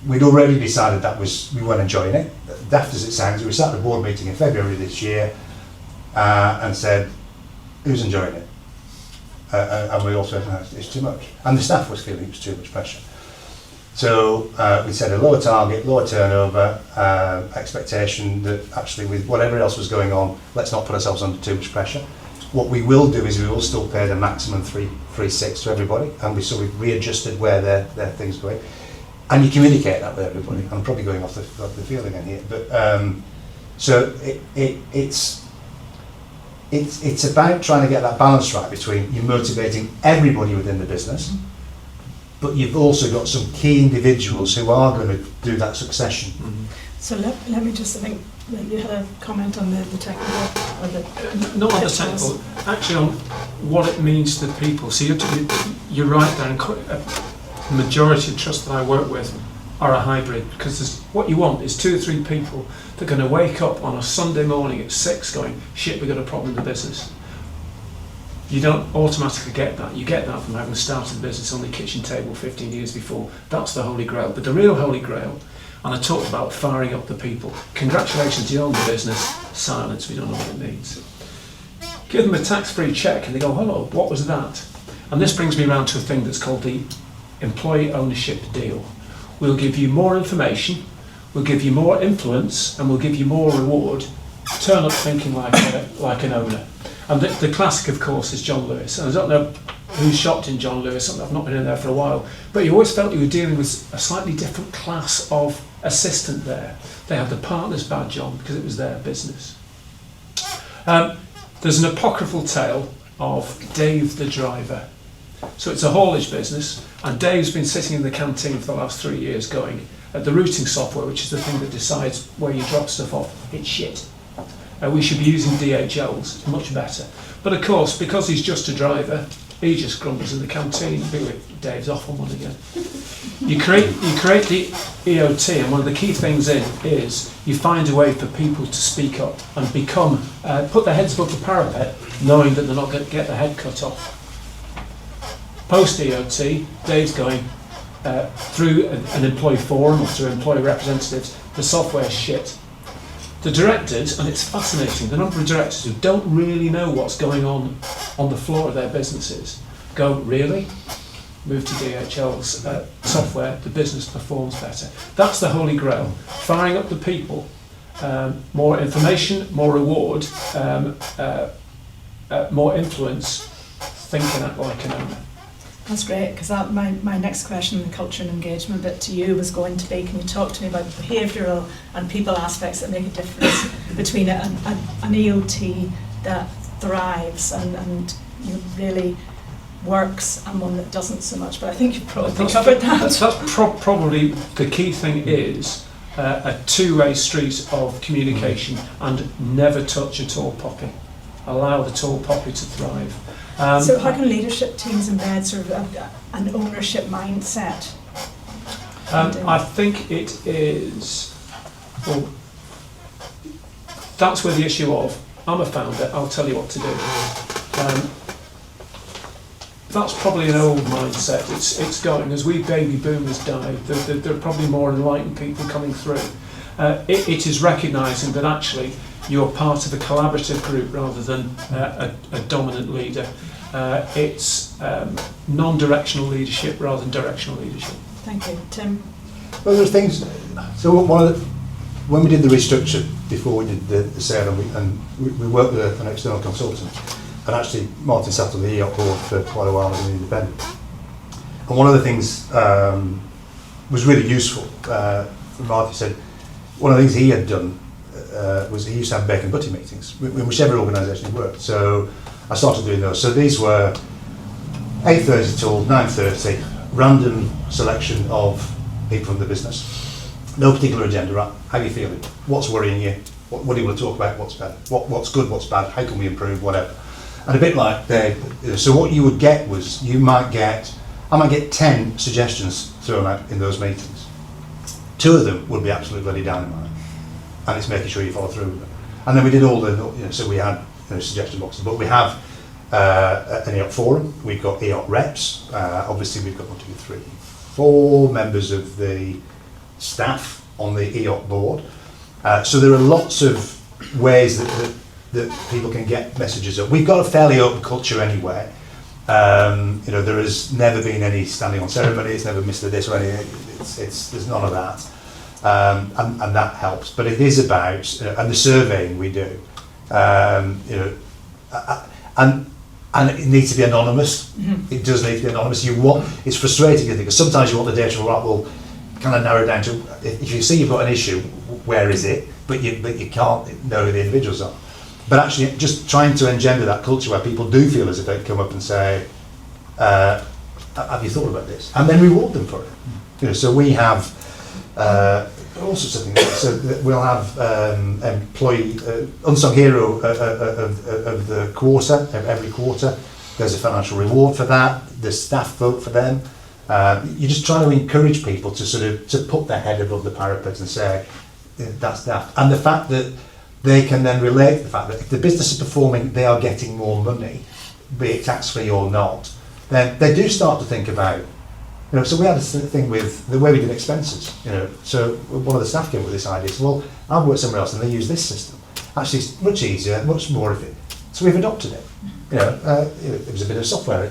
We'd already decided that we weren't enjoying it. Daft as it sounds, we sat at a board meeting in February this year and said, who's enjoying it? And we all said, no, it's too much. And the staff was feeling it was too much pressure. So we set a lower target, lower turnover, expectation that actually with whatever else was going on, let's not put ourselves under too much pressure. What we will do is we will still pay the maximum 3.6 to everybody, and we've readjusted where their things going. And you communicate that with everybody. I'm probably going off the field again here, but so it's about trying to get that balance right between you motivating everybody within the business, but you've also got some key individuals who are going to do that succession. So let me just, I think you had a comment on the technical, or the not on the technical, actually on what it means to the people. So you're right there, and the majority of trusts that I work with are a hybrid, because what you want is 2 or 3 people that are going to wake up on a Sunday morning at 6 going, shit, we've got a problem in the business. You don't automatically get that. You get that from having started the business on the kitchen table 15 years before. That's the holy grail. But the real holy grail, and I talked about firing up the people. Congratulations, you own the business. Silence, we don't know what it means. Give them a tax-free check and they go, hello, what was that? And this brings me around to a thing that's called the employee ownership deal. We'll give you more information, we'll give you more influence, and we'll give you more reward. Turn up thinking like an owner. And the classic, of course, is John Lewis. And I don't know who's shopped in John Lewis, I've not been in there for a while, but you always felt you were dealing with a slightly different class of assistant there. They had the partner's badge on because it was their business. There's an apocryphal tale of Dave the driver. So it's a haulage business, and Dave's been sitting in the canteen for the last 3 years going, the routing software, which is the thing that decides where you drop stuff off, it's shit. We should be using DHLs, it's much better. But of course, because he's just a driver, he just grumbles in the canteen. Dave's off on one again. You create the EOT, and one of the key things is you find a way for people to speak up and put their heads above the parapet, knowing that they're not going to get their head cut off. Post EOT, Dave's going through an employee forum or through employee representatives, the software's shit. The directors, and it's fascinating, the number of directors who don't really know what's going on the floor of their businesses go, really? Move to DHL's software, the business performs better. That's the holy grail. Firing up the people, more information, more reward, more influence, think and act like an owner. That's great, because my next question, the culture and engagement bit to you was going to be, can you talk to me about the behavioural and people aspects that make a difference between an EOT that thrives and really works, and one that doesn't so much. But I think you've probably covered that. That's probably the key thing is a two-way street of communication, and never touch a tall poppy. Allow the tall poppy to thrive. So how can leadership teams embed sort of an ownership mindset? I think it is, well, that's where the issue of, I'm a founder, I'll tell you what to do. That's probably an old mindset. It's going, as we baby boomers die, there are probably more enlightened people coming through. It is recognising that actually you're part of a collaborative group rather than a dominant leader. It's non-directional leadership rather than directional leadership. Thank you. Tim? Well, there's things. So when we did the restructure before we did the sale, and we worked with an external consultant, and actually Martin sat on the EOP board for quite a while as an independent. And one of the things was really useful. Martin said one of the things he had done was he used to have bacon butty meetings in whichever organisation he worked. So I started doing those. So these were 8:30 till 9:30, random selection of people from the business. No particular agenda, right? How are you feeling? What's worrying you? What do you want to talk about? What's better? What's good? What's bad? How can we improve? Whatever. And a bit like so what you would get was I might get 10 suggestions thrown out in those meetings. 2 of them would be absolutely bloody dynamite, and it's making sure you follow through with them. And then we did all the, so we had suggestion boxes, but we have an EOP forum. We've got EOP reps. Obviously, we've got 1, 2, 3, 4 members of the staff on the EOP board. So there are lots of ways that people can get messages up. We've got a fairly open culture anyway. There has never been any standing on ceremony. It's never missed this or anything. There's none of that, and that helps. But it is about and the surveying we do, and it needs to be anonymous. Mm-hmm. It does need to be anonymous. It's frustrating, I think, because sometimes you want the data, right? Well, kind of narrow down to if you see you've got an issue, where is it? But you can't know who the individuals are. But actually, just trying to engender that culture where people do feel as if they come up and say, "Have you thought about this?" And then reward them for it. So we have all sorts of things. So we'll have employee unsung hero of the quarter. Every quarter, there's a financial reward for that. The staff vote for them. You're just trying to encourage people to put their head above the parapet and say, "That's daft." And the fact that they can then relate to the fact that if the business is performing, they are getting more money, be it tax-free or not, then they do start to think about, so we had this thing with the way we did expenses, so one of the staff came with this idea, so, well, I've worked somewhere else and they use this system. Actually, it's much easier, much more of it. So we've adopted it. It was a bit of software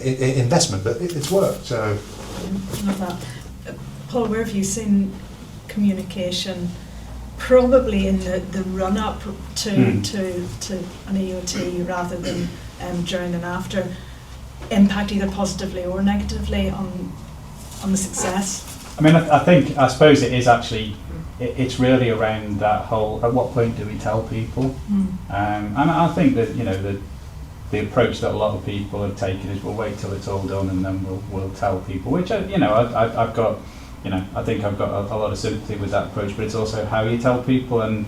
investment, but it's worked, so. I love that. Paul, where have you seen communication probably in the run-up to an EOT rather than during and after impact either positively or negatively on the success? I mean, I suppose it is actually, it's really around that whole, at what point do we tell people? And I think that, the approach that a lot of people have taken is we'll wait till it's all done and then we'll tell people, which, I've got, I think I've got a lot of sympathy with that approach, but it's also how you tell people. And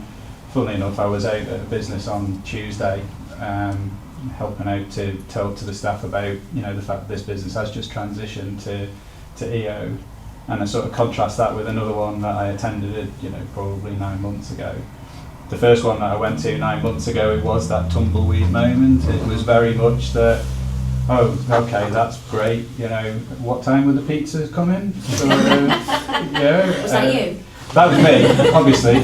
funnily enough, I was out at a business on Tuesday helping out to talk to the staff about, the fact that this business has just transitioned to EO. And I sort of contrast that with another one that I attended, probably 9 months ago. The first one that I went to 9 months ago, it was that tumbleweed moment. It was very much the, oh, okay, that's great. What time would the pizzas come in? So, was that you? That was me, obviously,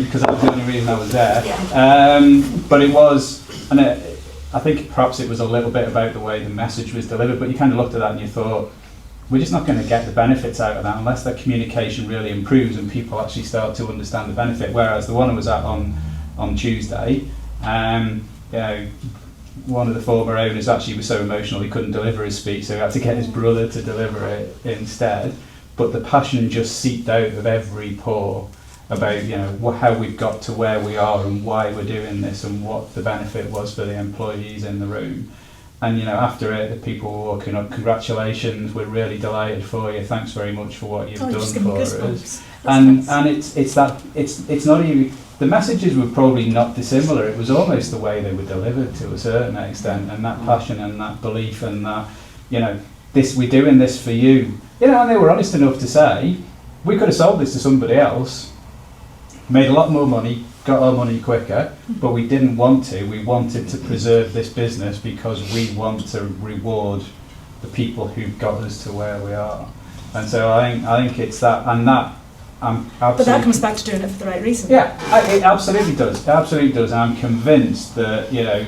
because that was the only reason I was there. Yeah. But it was, and I think perhaps it was a little bit about the way the message was delivered. But you kind of looked at that and you thought, we're just not going to get the benefits out of that unless the communication really improves and people actually start to understand the benefit. Whereas the one I was at on Tuesday, one of the former owners actually was so emotional he couldn't deliver his speech, so he had to get his brother to deliver it instead. But the passion just seeped out of every pore, about, you know, how we've got to where we are and why we're doing this and what the benefit was for the employees in the room. And, you know, after it, the people were walking up, congratulations, we're really delighted for you, thanks very much for what you've done for us. And it's not even, the messages were probably not dissimilar, it was almost the way they were delivered to a certain extent, and that passion and that belief and that, you know, we're doing this for you. You know, and they were honest enough to say, we could have sold this to somebody else, made a lot more money, got our money quicker, but we didn't want to. We wanted to preserve this business because we want to reward the people who got us to where we are. And so I think it's that, and that but that comes back to doing it for the right reason. Yeah, it absolutely does. It absolutely does. I'm convinced that, you know,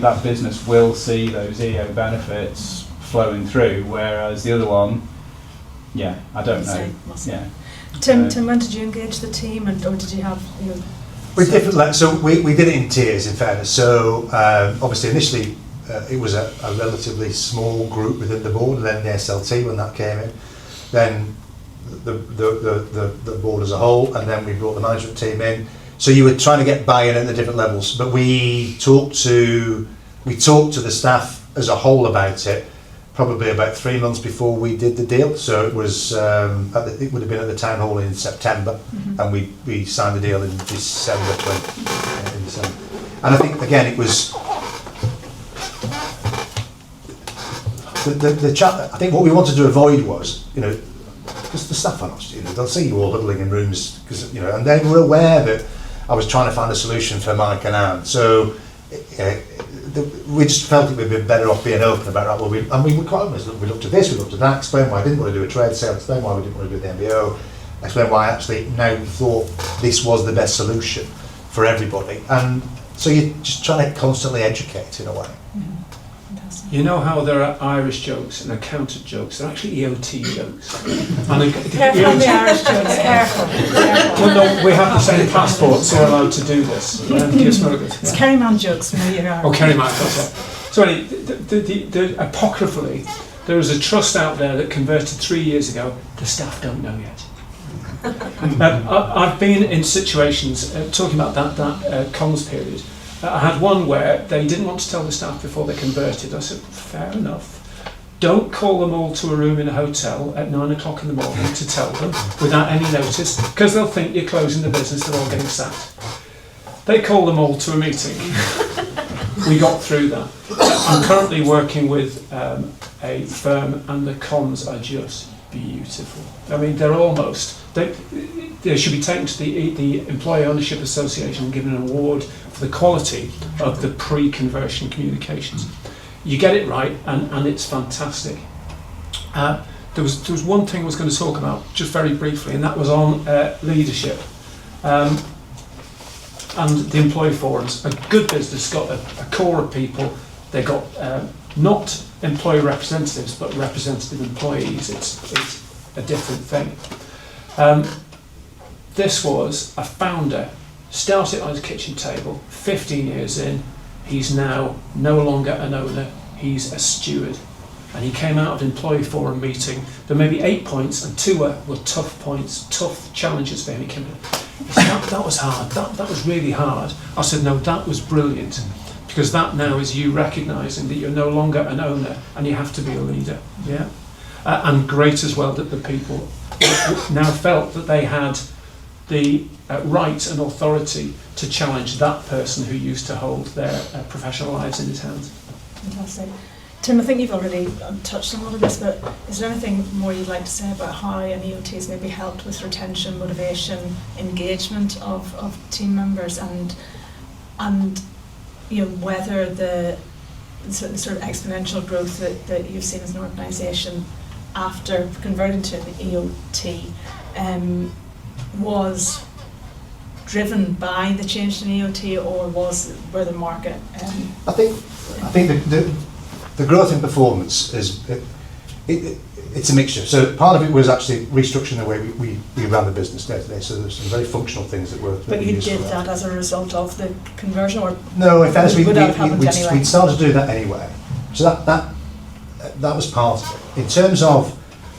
that business will see those EO benefits flowing through, whereas the other one, yeah, I don't know. Yeah. Tim, when did you engage the team, or did you have, you know? We did it in tiers, in fairness. So obviously initially it was a relatively small group within the board, and then the SLT when that came in, then the board as a whole, and then we brought the management team in. So you were trying to get buy-in at the different levels, but we talked to the staff as a whole about it probably about 3 months before we did the deal. So it was it would have been at the town hall in September, and we signed the deal in December. And I think again it was the chat. I think what we wanted to avoid was, you know, because the staff are not, you know, they'll see you all huddling in rooms, because, you know, and they were aware that I was trying to find a solution for Mike and Anne. So we just felt it would be better off being open about, right, well, we were quite honest. We looked at this, we looked at that, explain why I didn't want to do a trade sale, explain why we didn't want to do the MBO, explain why I actually now thought this was the best solution for everybody. And so you're just trying to constantly educate in a way. You know how there are Irish jokes and accountant jokes? They're actually EOT jokes. And Careful on the Irish jokes, careful. Well, no, we have the same passport, so we're allowed to do this. It's Claremont jokes from the year. Oh, Claremont, that's it. So anyway, apocryphally, there is a trust out there that converted 3 years ago. The staff don't know yet. I've been in situations, talking about that comms period, I had one where they didn't want to tell the staff before they converted. I said, fair enough. Don't call them all to a room in a hotel at 9 o'clock in the morning to tell them without any notice, because they'll think you're closing the business, they're all getting sacked. They called them all to a meeting. We got through that. I'm currently working with a firm, and the comms are just beautiful. I mean, they're almost, they should be taken to the Employee Ownership Association and given an award for the quality of the pre-conversion communications. You get it right, and it's fantastic. There was one thing I was going to talk about just very briefly, and that was on leadership and the employee forums. A good business got a core of people. They got not employee representatives, but representative employees. It's a different thing. This was a founder, started on his kitchen table, 15 years in, he's now no longer an owner, he's a steward. And he came out of an employee forum meeting, there may be 8 points, and 2 were tough points, tough challenges for him. He came in, he said, that was hard, that was really hard. I said, no, that was brilliant, because that now is you recognising that you're no longer an owner and you have to be a leader. Yeah, and great as well that the people now felt that they had the right and authority to challenge that person who used to hold their professional lives in his hands. Fantastic. Tim, I think you've already touched on a lot of this, but is there anything more you'd like to say about how an EOT has maybe helped with retention, motivation, engagement of team members, and you know, whether the sort of exponential growth that you've seen as an organisation after converting to the EOT was driven by the change in EOT, or were the market? I think the growth in performance is it's a mixture. So part of it was actually restructuring the way we ran the business day to day. So there's some very functional things that were. But you did that as a result of the conversion, or no? In fairness, anyway? we'd started to do that anyway. So that was part of it. In terms of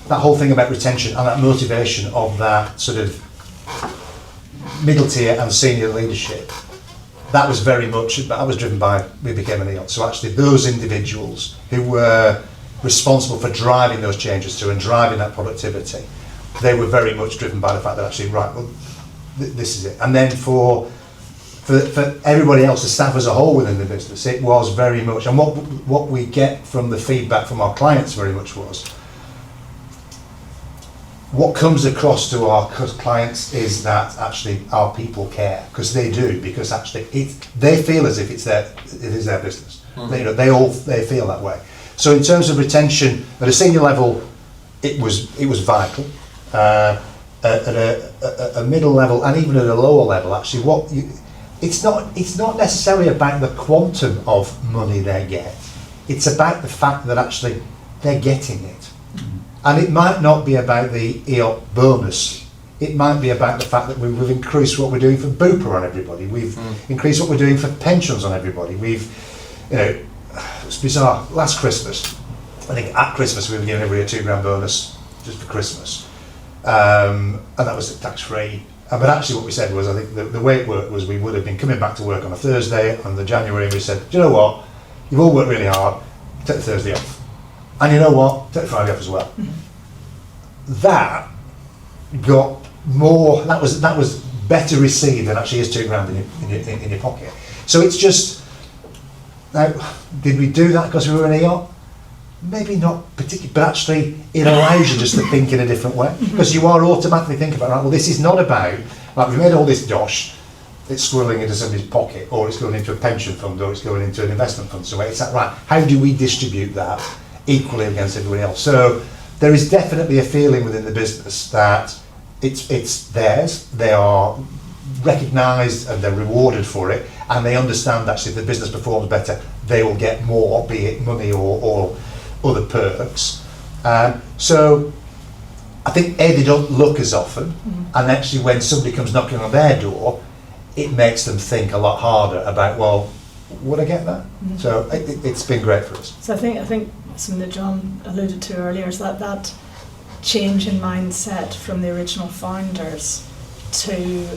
that whole thing about retention and that motivation of that sort of middle tier and senior leadership, that was very much, that was driven by, we became an EOT. So actually those individuals who were responsible for driving those changes through and driving that productivity, they were very much driven by the fact that actually, right, well, this is it. And then for everybody else, the staff as a whole within the business, it was very much, and what we get from the feedback from our clients very much was, what comes across to our clients is that actually our people care, because they do, because actually they feel as if it is their business. Mm-hmm. They feel that way. So in terms of retention at a senior level, it was vital. At a middle level and even at a lower level, actually, it's not necessarily about the quantum of money they get. It's about the fact that actually they're getting it. And it might not be about the EOT bonus. It might be about the fact that we've increased what we're doing for Bupa on everybody. We've increased what we're doing for pensions on everybody. It's bizarre. Last Christmas, I think at Christmas we were giving everybody a £2,000 bonus just for Christmas. And that was tax-free. But actually what we said was, I think the way it worked was we would have been coming back to work on a Thursday on the January, and we said, do you know what? You've all worked really hard, take the Thursday off. And you know what? Take Friday off as well. That got more. That was better received than actually is £2,000 in your pocket. So it's just. Now, did we do that because we were an EOT? Maybe not particularly, but actually it allows you just to think in a different way, because you are automatically thinking about, right, well, this is not about, like, we've made all this dosh, it's swirling into somebody's pocket, or it's going into a pension fund, or it's going into an investment fund. So it's that, right, how do we distribute that equally against everybody else? So there is definitely a feeling within the business that it's theirs, they are recognised and they're rewarded for it, and they understand actually if the business performs better, they will get more, be it money or other perks. So I think they don't look as often, and actually when somebody comes knocking on their door, it makes them think a lot harder about, well, would I get that? So it's been great for us. So I think something that John alluded to earlier is that change in mindset from the original founders to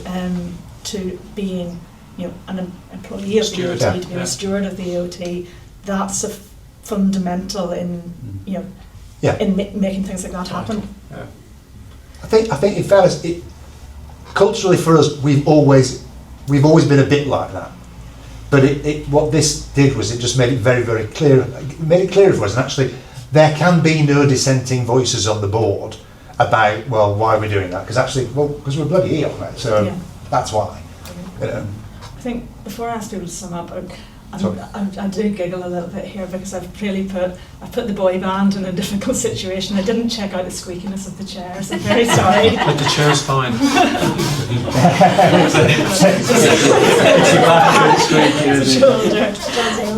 being, an employee of the EOT, to being a steward of the EOT. That's a fundamental in in making things like that happen. Yeah. I think in fairness, culturally for us, we've always been a bit like that. But what this did was it just made it very, very clear. It made it clearer for us, and actually there can be no dissenting voices on the board about, well, why are we doing that? Because we're bloody EOT, right? So that's why. I think before I ask people to sum up, I do giggle a little bit here because I've put the boy band in a difficult situation. I didn't check out the squeakiness of the chairs. I'm very sorry. But the chair's fine.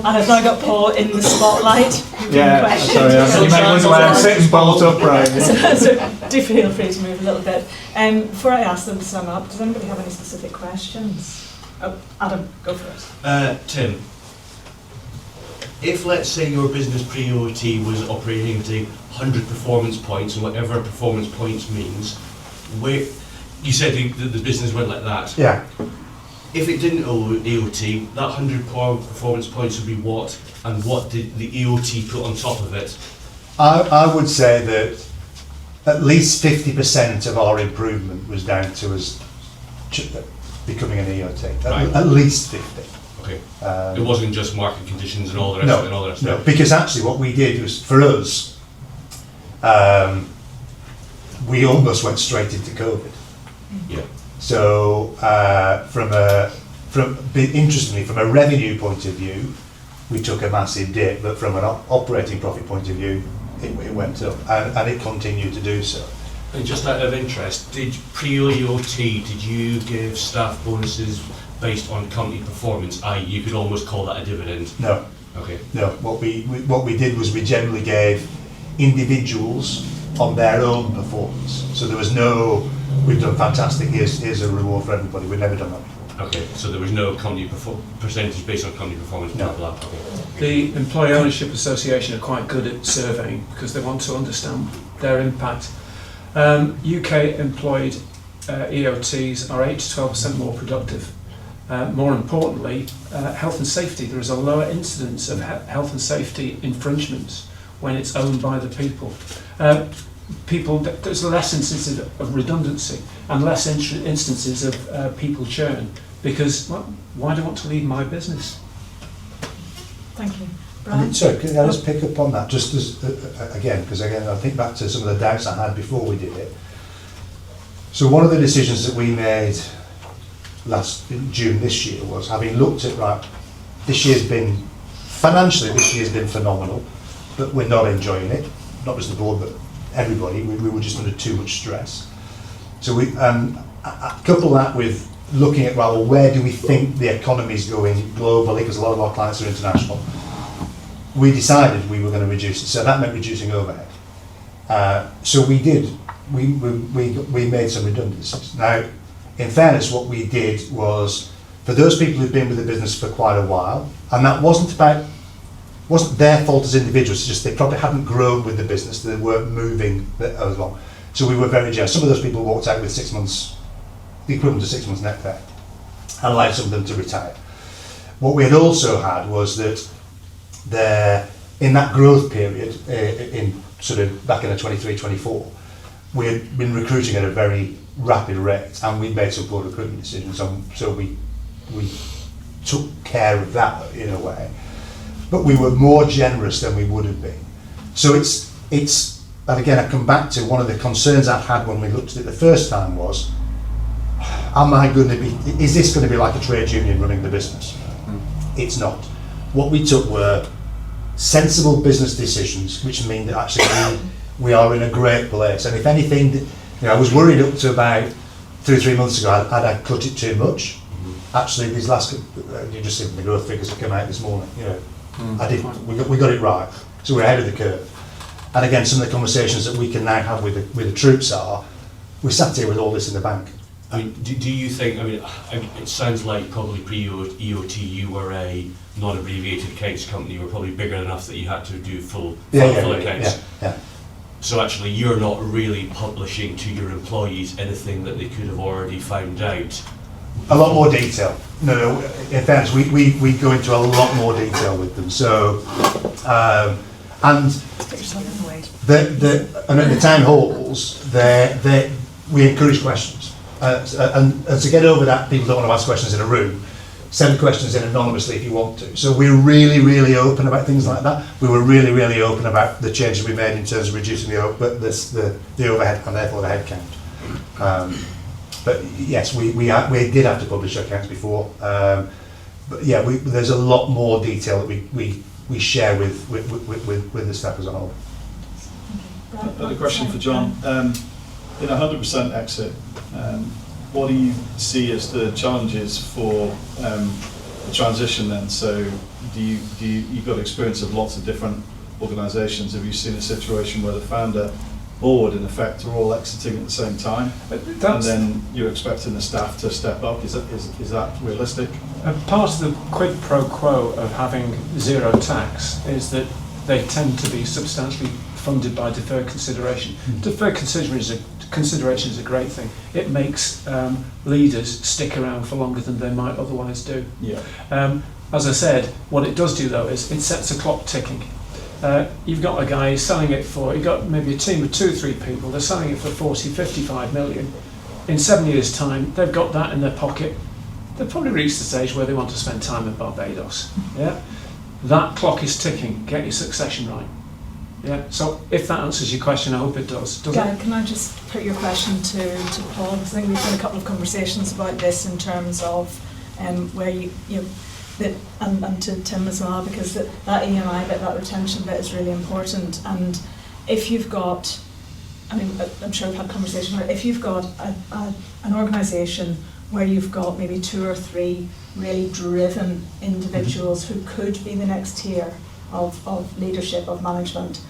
And I've now got Paul in the spotlight. Yeah, sorry, you might wonder why I'm sitting bolt upright. So do feel free to move a little bit. Before I ask them to sum up, does anybody have any specific questions? Oh, Adam, go for it. Tim, if let's say your business pre-EOT was operating at 100 performance points, and whatever performance points means, where you said the business went like that. Yeah. If it didn't EOT, that 100 performance points would be what, and what did the EOT put on top of it? I would say that at least 50% of our improvement was down to us becoming an EOT. Right. At least 50. Okay. It wasn't just market conditions and all the rest of it and all the rest of it. No, because actually what we did was, for us, we almost went straight into COVID. Yeah. So interestingly, from a revenue point of view, we took a massive dip, but from an operating profit point of view, it went up, and it continued to do so. And just out of interest, did pre-EOT, did you give staff bonuses based on company performance, i.e. you could almost call that a dividend? No. Okay. No, what we did was we generally gave individuals on their own performance. So there was no, we've done fantastic, here's a reward for everybody. We've never done that before. Okay, so there was no company percentage based on company performance? No. Blah, blah, okay. The Employee Ownership Association are quite good at surveying because they want to understand their impact. UK employed EOTs are 8 to 12% more productive. More importantly, health and safety. There is a lower incidence of health and safety infringements when it's owned by the people. There's less instances of redundancy and less instances of people churn, because, well, why do I want to leave my business? Thank you. I Brian? mean, sorry, can I just pick up on that, just as, because I think back to some of the doubts I had before we did it. So one of the decisions that we made in June this year was, having looked at, right, this year's been phenomenal, but we're not enjoying it, not just the board, but everybody. We were just under too much stress. So we couple that with looking at, well, where do we think the economy is going globally, because a lot of our clients are international. We decided we were going to reduce it, so that meant reducing overhead. So we did. We made some redundancies. Now, in fairness, what we did was, for those people who've been with the business for quite a while, and that wasn't their fault as individuals, it's just they probably hadn't grown with the business, they weren't moving as long. So we were very generous. Some of those people walked out with 6 months, the equivalent of 6 months net pay, and allowed some of them to retire. What we had also had was that in that growth period, in sort of back in the 23-24, we had been recruiting at a very rapid rate, and we made some poor recruitment decisions, so we took care of that in a way. But we were more generous than we would have been. So it's and again, I come back to one of the concerns I had when we looked at it the first time was, is this going to be like a trade union running the business? It's not. What we took were sensible business decisions, which mean that actually we are in a great place. And if anything, I was worried up to about 2 or 3 months ago, had I cut it too much? Actually, these last, you just see the growth figures that came out this morning, I didn't. We got it right. So we're ahead of the curve. And again, some of the conversations that we can now have with the troops are, we sat here with all this in the bank. I mean, do you think, I mean, it sounds like probably pre-EOT you were a non-abbreviated accounts company, you were probably bigger enough that you had to do full accounts. Yeah. So actually you're not really publishing to your employees anything that they could have already found out. A lot more detail. No, in fairness, we go into a lot more detail with them. So, and at the town halls, we encourage questions. And to get over that, people don't want to ask questions in a room. Send questions in anonymously if you want to. So we're really, really open about things like that. We were really, really open about the changes we made in terms of reducing the overhead and therefore the headcount. But yes, we did have to publish accounts before. But yeah, there's a lot more detail that we share with the staff as a whole. Another question for John. In a 100% exit, what do you see as the challenges for the transition then? So you've got experience of lots of different organisations. Have you seen a situation where the founder board in effect are all exiting at the same time, and then you're expecting the staff to step up? Is that realistic? Part of the quid pro quo of having zero tax is that they tend to be substantially funded by deferred consideration. Deferred consideration is a great thing. It makes leaders stick around for longer than they might otherwise do. Yeah. As I said, what it does do though is it sets a clock ticking. You've got a guy selling it for, you've got maybe a team of 2 or 3 people, they're selling it for 40, 55 million. In 7 years' time, they've got that in their pocket. They've probably reached the stage where they want to spend time in Barbados. Yeah? That clock is ticking. Get your succession right. Yeah. So if that answers your question, I hope it does. Guy, can I just put your question to Paul? Because I think we've had a couple of conversations about this in terms of where and to Tim as well, because that EMI bit, that retention bit is really important. And if you've got, I'm sure we've had conversations about it, if you've got an organisation where you've got maybe 2 or 3 really driven individuals who could be the next tier of leadership, of management,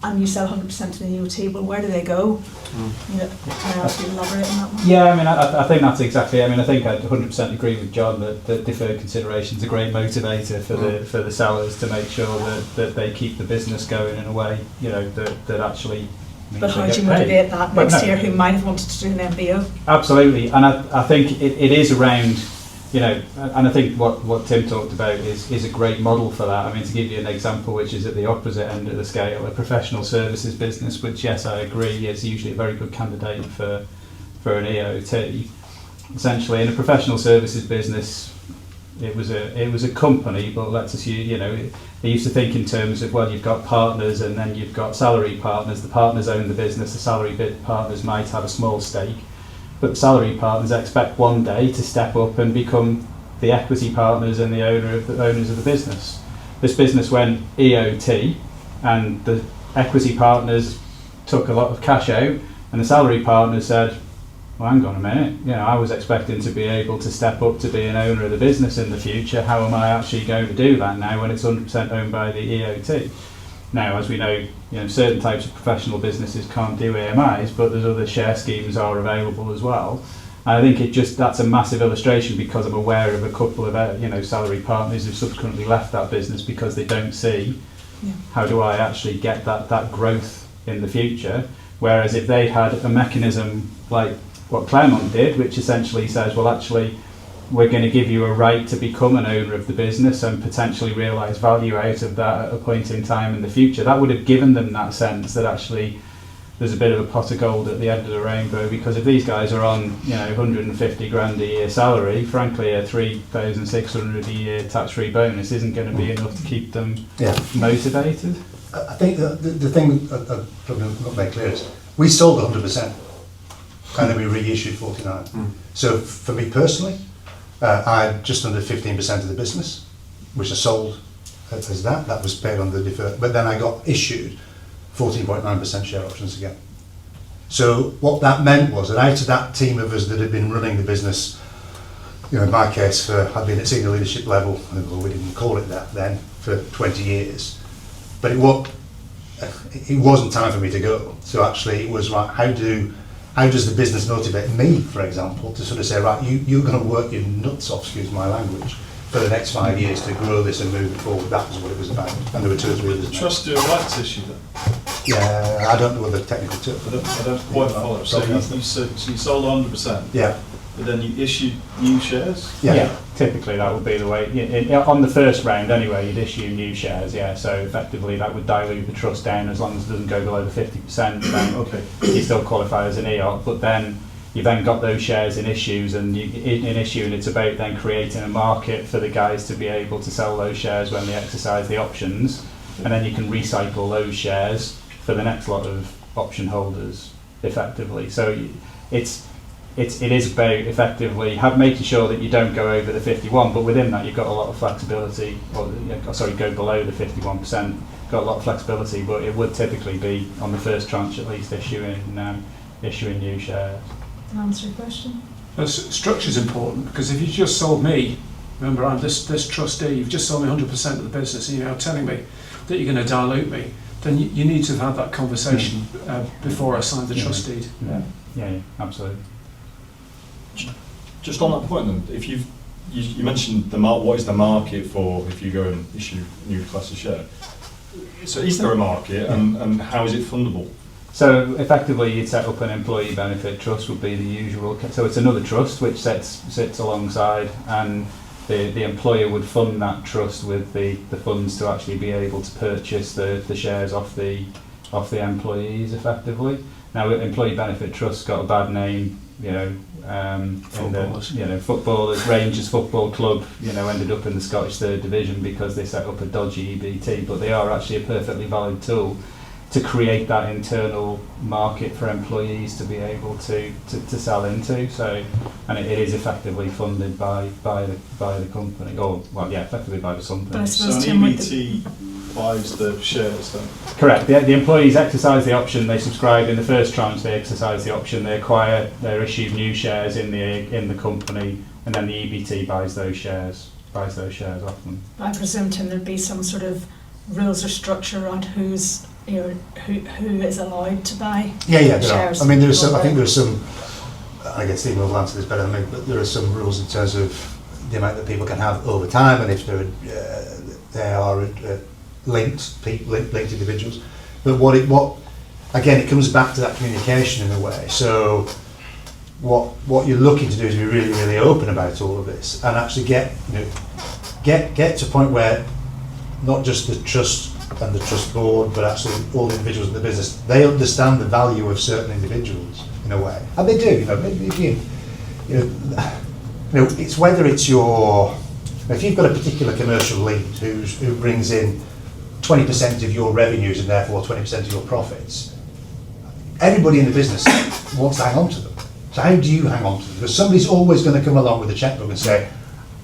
and you sell 100% to the EOT, well, where do they go? Can I ask you to elaborate on that one? Yeah, I think that's exactly. I think I 100% agree with John that deferred consideration is a great motivator for the sellers to make sure that they keep the business going in a way, that actually means But how they do you get paid. motivate that But next no, year who might have wanted to do an MBO? Absolutely, and I think it is around, you know, and I think what Tim talked about is a great model for that. I mean, to give you an example, which is at the opposite end of the scale, a professional services business, which, yes, I agree, is usually a very good candidate for an EOT. Essentially, in a professional services business, it was a company, but let's assume, you know, they used to think in terms of, well, you've got partners and then you've got salary partners. The partners own the business, the salary partners might have a small stake, but the salary partners expect one day to step up and become the equity partners and the owners of the business. This business went EOT, and the equity partners took a lot of cash out, and the salary partners said, well, hang on a minute, you know, I was expecting to be able to step up to be an owner of the business in the future. How am I actually going to do that now when it's 100% owned by the EOT? Now, as we know, you know, certain types of professional businesses can't do AMIs, but there's other share schemes are available as well. And I think that's a massive illustration, because I'm aware of a couple of, you know, salary partners who've subsequently left that business because they don't see how do I actually get that growth in the future. Whereas if they had a mechanism like what Claremont did, which essentially says, well, actually, we're going to give you a right to become an owner of the business and potentially realise value out of that at a point in time in the future. That would have given them that sense that actually there's a bit of a pot of gold at the end of the rainbow, because if these guys are on, you know, 150 grand a year salary, frankly, a 3,600 a year tax-free bonus isn't going to be enough to keep them motivated. I think the thing probably not very clear is we sold 100%. And then we reissued 49. So for me personally, I had just under 15% of the business, which I sold as that. That was paid on the deferred. But then I got issued 14.9% share options again. So what that meant was that out of that team of us that had been running the business, you know, in my case, I'd been at senior leadership level, well, we didn't call it that then, for 20 years. But it wasn't time for me to go. So actually it was right, how does the business motivate me, for example, to sort of say, right, you're going to work your nuts off, excuse my language, for the next 5 years to grow this and move it forward. That was what it was about. And there were 2 or 3 others. Trustee rights issue then? Yeah, I don't know what the technical term. I don't quite follow. So you sold 100%. Yeah. But then you issued new shares? Yeah, typically that would be the way. On the first round anyway, you'd issue new shares, yeah, so effectively that would dilute the trust down as long as it doesn't go below the 50%, then Okay. you still qualify as an EOT, but then you've then got those shares in issues, and in issue, and it's about then creating a market for the guys to be able to sell those shares when they exercise the options, and then you can recycle those shares for the next lot of option holders effectively. So it is about effectively making sure that you don't go over the 51, but within that you've got a lot of flexibility, or go below the 51%, got a lot of flexibility, but it would typically be on the first tranche at least issuing new shares. Answer your question. Structure's important, because if you just sold me, remember I'm this trustee, you've just sold me 100% of the business and you're now telling me that you're going to dilute me, then you need to have had that conversation before I signed the trust deed. Yeah, absolutely. Just on that point then, if you mentioned what is the market for if you go and issue new class of share? So is there a market, and how is it fundable? So effectively you'd set up an employee benefit trust would be the usual, so it's another trust which sits alongside, and the employer would fund that trust with the funds to actually be able to purchase the shares off the employees effectively. Now employee benefit trust's got a bad name, you know, Footballers. Footballers, Rangers Football Club, ended up in the Scottish Third Division because they set up a dodgy EBT, but they are actually a perfectly valid tool to create that internal market for employees to be able to sell into. So, and it is effectively funded by the company, effectively by the company. But I So suppose an Tim, EBT buys the shares then? Correct. The employees exercise the option. They subscribe in the first tranche. They exercise the option. They acquire. They're issued new shares in the company, and then the EBT buys those shares off them. I presume, Tim, there'd be some sort of rules or structure around who is allowed to buy Yeah, there shares. are. I mean, there's some. I think there's some. I guess Stephen will answer this better than me, but there are some rules in terms of the amount that people can have over time, and if they are linked individuals. But again, it comes back to that communication in a way. So what you're looking to do is be really, really open about all of this, and actually get to a point where not just the trust and the trust board, but actually all the individuals in the business, they understand the value of certain individuals in a way, and they do. It's whether it's if you've got a particular commercial lead who brings in 20% of your revenues and therefore 20% of your profits, everybody in the business wants to hang on to them. So how do you hang on to them? Because somebody's always going to come along with a checkbook and say,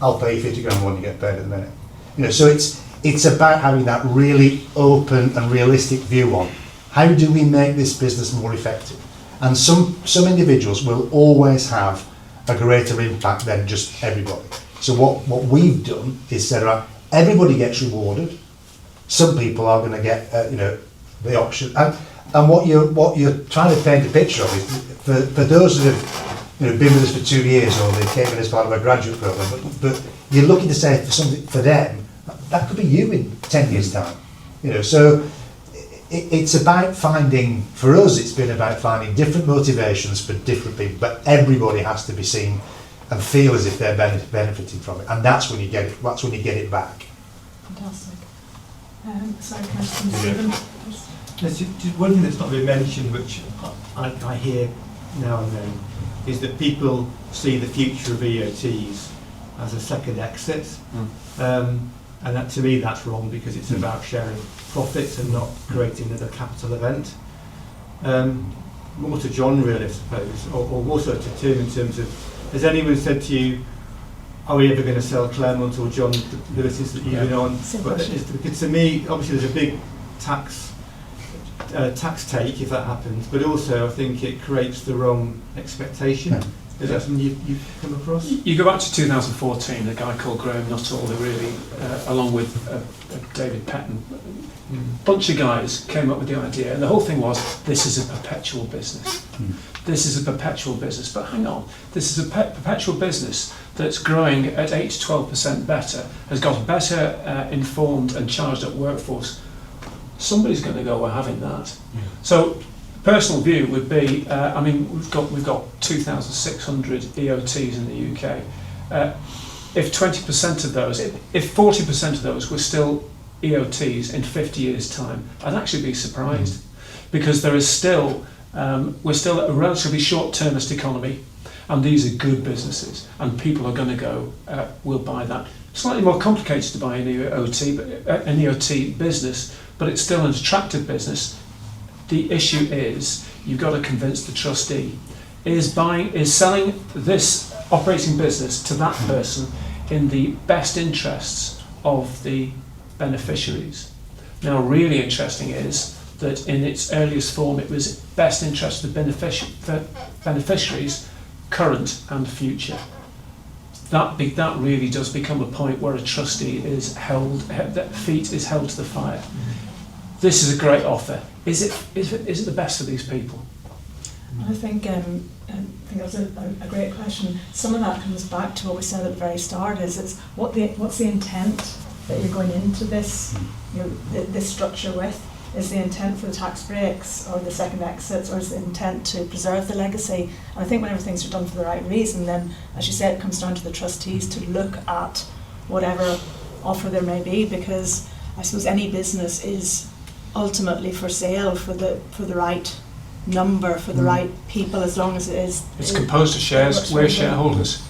I'll pay you 50 grand more than you get paid at the minute. So it's about having that really open and realistic view on how do we make this business more effective. And some individuals will always have a greater impact than just everybody. So what we've done is said, right, everybody gets rewarded. Some people are going to get the option, and what you're trying to paint a picture of is for those that have been with us for 2 years, or they came in as part of a graduate program, but you're looking to say for something for them that could be you in 10 years' time. So it's about finding, for us, it's been about finding different motivations for different people, but everybody has to be seen and feel as if they're benefiting from it, and that's when you get it. That's when you get it back. Fantastic. Sorry, can I just come to Stephen? There's just one thing that's not been mentioned, which I hear now and then, is that people see the future of EOTs as a second exit. And that, to me, that's wrong, because it's about sharing profits and not creating another capital event. More to John, really, I suppose, or more so to Tim, in terms of, has anyone said to you, are we ever going to sell Claremont or John Lewis's that you've been on? Because to me, obviously, there's a big tax take if that happens, but also I think it creates the wrong expectation. Is that something you've come across? You go back to 2014, a guy called Graham Nuttall, who really, along with David Petton, a bunch of guys came up with the idea, and the whole thing was, this is a perpetual business. This is a perpetual business, but hang on, this is a perpetual business that's growing at 8 to 12% better, has got a better informed and charged up workforce. Somebody's going to go, we're having that. So personal view would be, we've got 2,600 EOTs in the UK. If 20% of those, if 40% of those were still EOTs in 50 years' time, I'd actually be surprised, because there is still, we're still at a relatively short-termist economy, and these are good businesses, and people are going to go, we'll buy that. Slightly more complicated to buy an EOT business, but it's still an attractive business. The issue is, you've got to convince the trustee, is selling this operating business to that person in the best interests of the beneficiaries. Now, really interesting is that in its earliest form, it was best interest of the beneficiaries, current and future. That really does become a point where a trustee is held, that feet is held to the fire. This is a great offer. Is it the best for these people? I think that's a great question. Some of that comes back to what we said at the very start: is what's the intent that you're going into this, this structure with? Is the intent for the tax breaks or the second exits, or is the intent to preserve the legacy? And I think whenever things are done for the right reason, then, as you said, it comes down to the trustees to look at whatever offer there may be, because I suppose any business is ultimately for sale for the right number, for the right people, as long as it is. It's composed of shares. We're shareholders.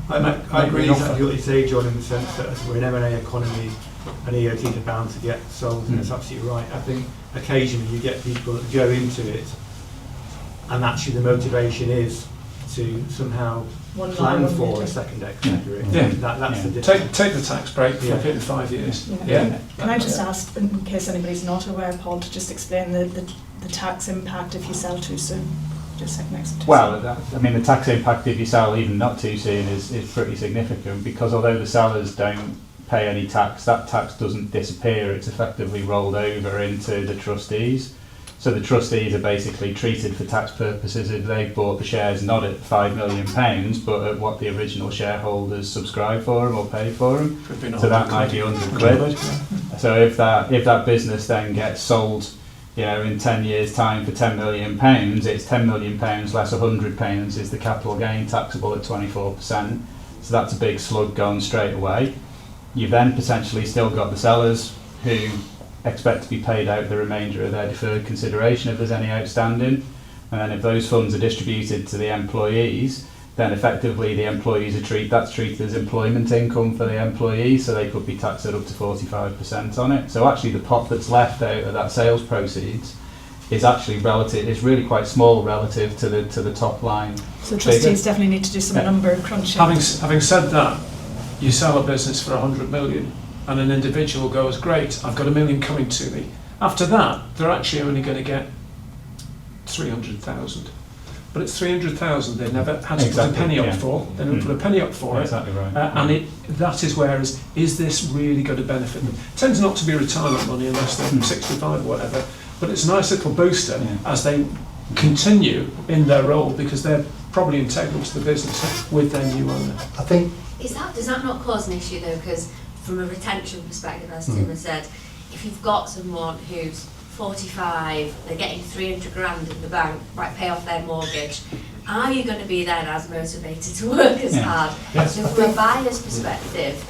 I agree exactly what you say, John, in the sense that as we're an M&A economy, an EOT are bound to get sold, and that's absolutely right. I think occasionally you get people that go into it, and actually the motivation is to somehow plan for a second exit. That's the difference. Take the tax break, flip it in 5 years. Can I just ask, in case anybody's not aware, Paul, to just explain the tax impact if you sell too soon? Just second exit. Well, the tax impact if you sell even not too soon is pretty significant, because although the sellers don't pay any tax, that tax doesn't disappear, it's effectively rolled over into the trustees. So the trustees are basically treated for tax purposes if they bought the shares not at £5 million, but at what the original shareholders subscribed for them or paid for them. So that might be 100 quid. So if that business then gets sold you know, in 10 years' time for £10 million, it's £10 million less £100 is the capital gain taxable at 24%. So that's a big slug gone straight away. You've then potentially still got the sellers who expect to be paid out the remainder of their deferred consideration if there's any outstanding. And then if those funds are distributed to the employees, then effectively the employees are that's treated as employment income for the employees, so they could be taxed at up to 45% on it. So actually the pot that's left out of that sales proceeds is actually is really quite small relative to the top line. So trustees definitely need to do some number crunching. Having said that, you sell a business for 100 million and an individual goes, great, I've got £1 million coming to me. After that, they're actually only going to get 300,000. But it's 300,000 they never had to put a penny up for. They never put a penny up for it. Exactly right. And that is where is this really going to benefit them? It tends not to be retirement money unless they're 65 or whatever. But it's a nice little booster as they continue in their role, because they're probably integral to the business with their new owner. I think. Does that not cause an issue though? Because from a retention perspective, as Tim has said, if you've got someone who's 45, they're getting 300 grand in the bank, right, pay off their mortgage, are you going to be then as motivated to work as hard? Yes. So from a buyer's perspective,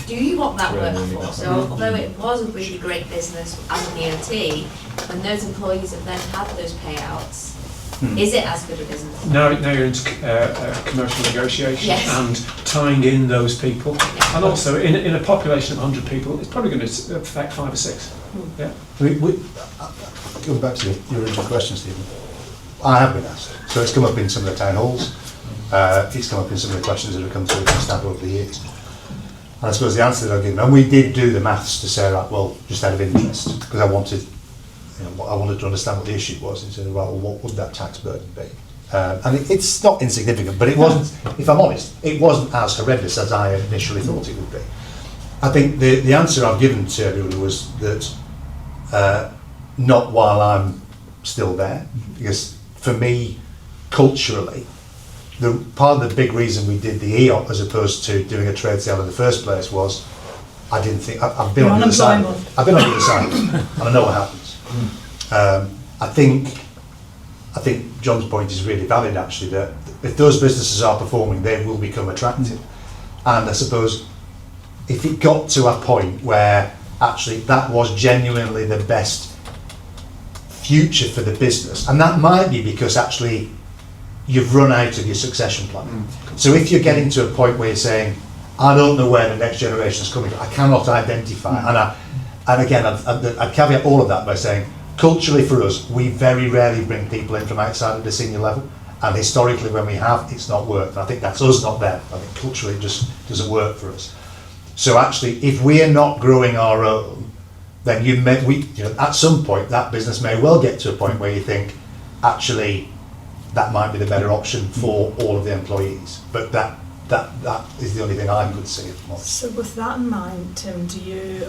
do you want that workforce? So although it was a really great business as an EOT, when those employees have then had those payouts, is it as good a business? Now you're into commercial negotiation and tying in those people. And also, in a population of 100 people, it's probably going to affect 5 or 6. Yeah. Going back to your original question, Stephen, I have been asked. So it's come up in some of the town halls. It's come up in some of the questions that have come through the staff over the years. And I suppose the answer that I've given, and we did do the maths to say, right, well, just out of interest, because I wanted to understand what the issue was, and said, right, well, what would that tax burden be? And it's not insignificant, but it wasn't, if I'm honest, it wasn't as horrendous as I initially thought it would be. I think the answer I've given to everybody was that not while I'm still there, because for me, culturally, part of the big reason we did the EOT as opposed to doing a trade sale in the first place was I didn't think, I've been on the other side, and I know what happens. I think John's point is really valid actually, that if those businesses are performing, they will become attractive. And I suppose if it got to a point where actually that was genuinely the best future for the business, and that might be because actually you've run out of your succession plan. So if you're getting to a point where you're saying, I don't know where the next generation is coming from, I cannot identify, and again I'd caveat all of that by saying, culturally for us, we very rarely bring people in from outside of the senior level, and historically when we have, it's not worked. And I think that's us, not them. I think culturally it just doesn't work for us. So actually, if we are not growing our own, then at some point that business may well get to a point where you think, actually, that might be the better option for all of the employees. But that is the only thing I could see at the moment. So with that in mind, Tim, do you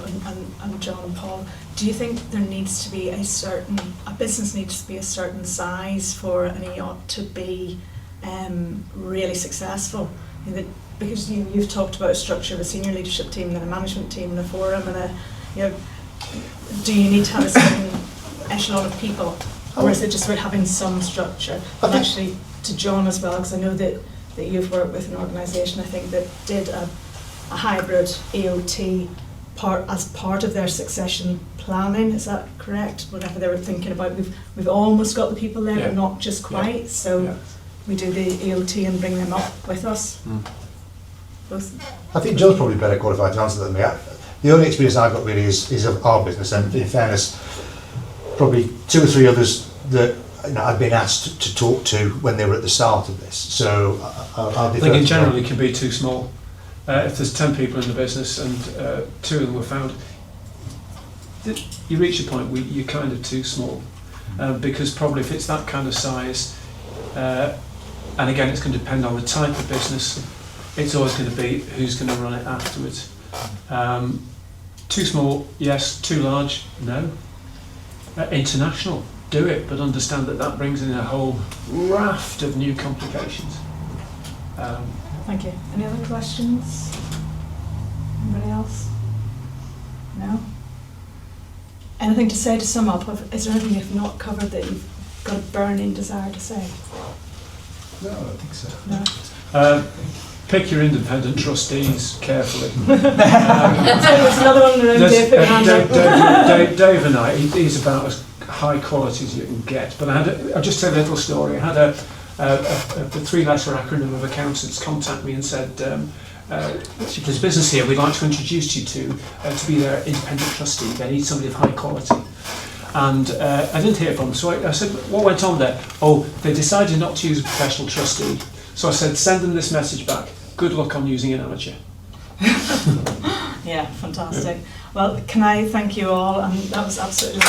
and John and Paul, do you think there needs to be a business needs to be a certain size for an EOT to be really successful? Because you've talked about a structure of a senior leadership team, and a management team, and a forum, and do you need to have a certain echelon of people, or is it just about having some structure? And actually, to John as well, because I know that you've worked with an organisation, I think, that did a hybrid EOT as part of their succession planning. Is that correct? Whatever they were thinking about, we've almost got the people there, but not just quite. So we do the EOT and bring them up with us. I think John's probably better qualified to answer that than me. The only experience I've got really is of our business, and in fairness, probably 2 or 3 others that I've been asked to talk to when they were at the start of this. So I'll defer. I think in general it can be too small. If there's 10 people in the business and 2 of them were found, you reach a point where you're kind of too small. Because probably if it's that kind of size, and again it's going to depend on the type of business, it's always going to be who's going to run it afterwards. Too small, yes. Too large, no. International, do it, but understand that brings in a whole raft of new complications. Thank you. Any other questions? Anybody else? No? Anything to say to sum up? Is there anything you've not covered that you've got a burning desire to say? No, I don't think so. No. Pick your independent trustees carefully. There's another one around there, put your hand up. Dave and I, he's about as high quality as you can get. But I'll just tell you a little story. I had a 3-letter acronym of accountants contact me and said, there's a business here we'd like to introduce you to be their independent trustee. They need somebody of high quality. And I didn't hear from them, so I said, what went on there? Oh, they decided not to use a professional trustee. So I said, send them this message back. Good luck on using an amateur. Yeah, fantastic. Well, can I thank you all? And that was absolutely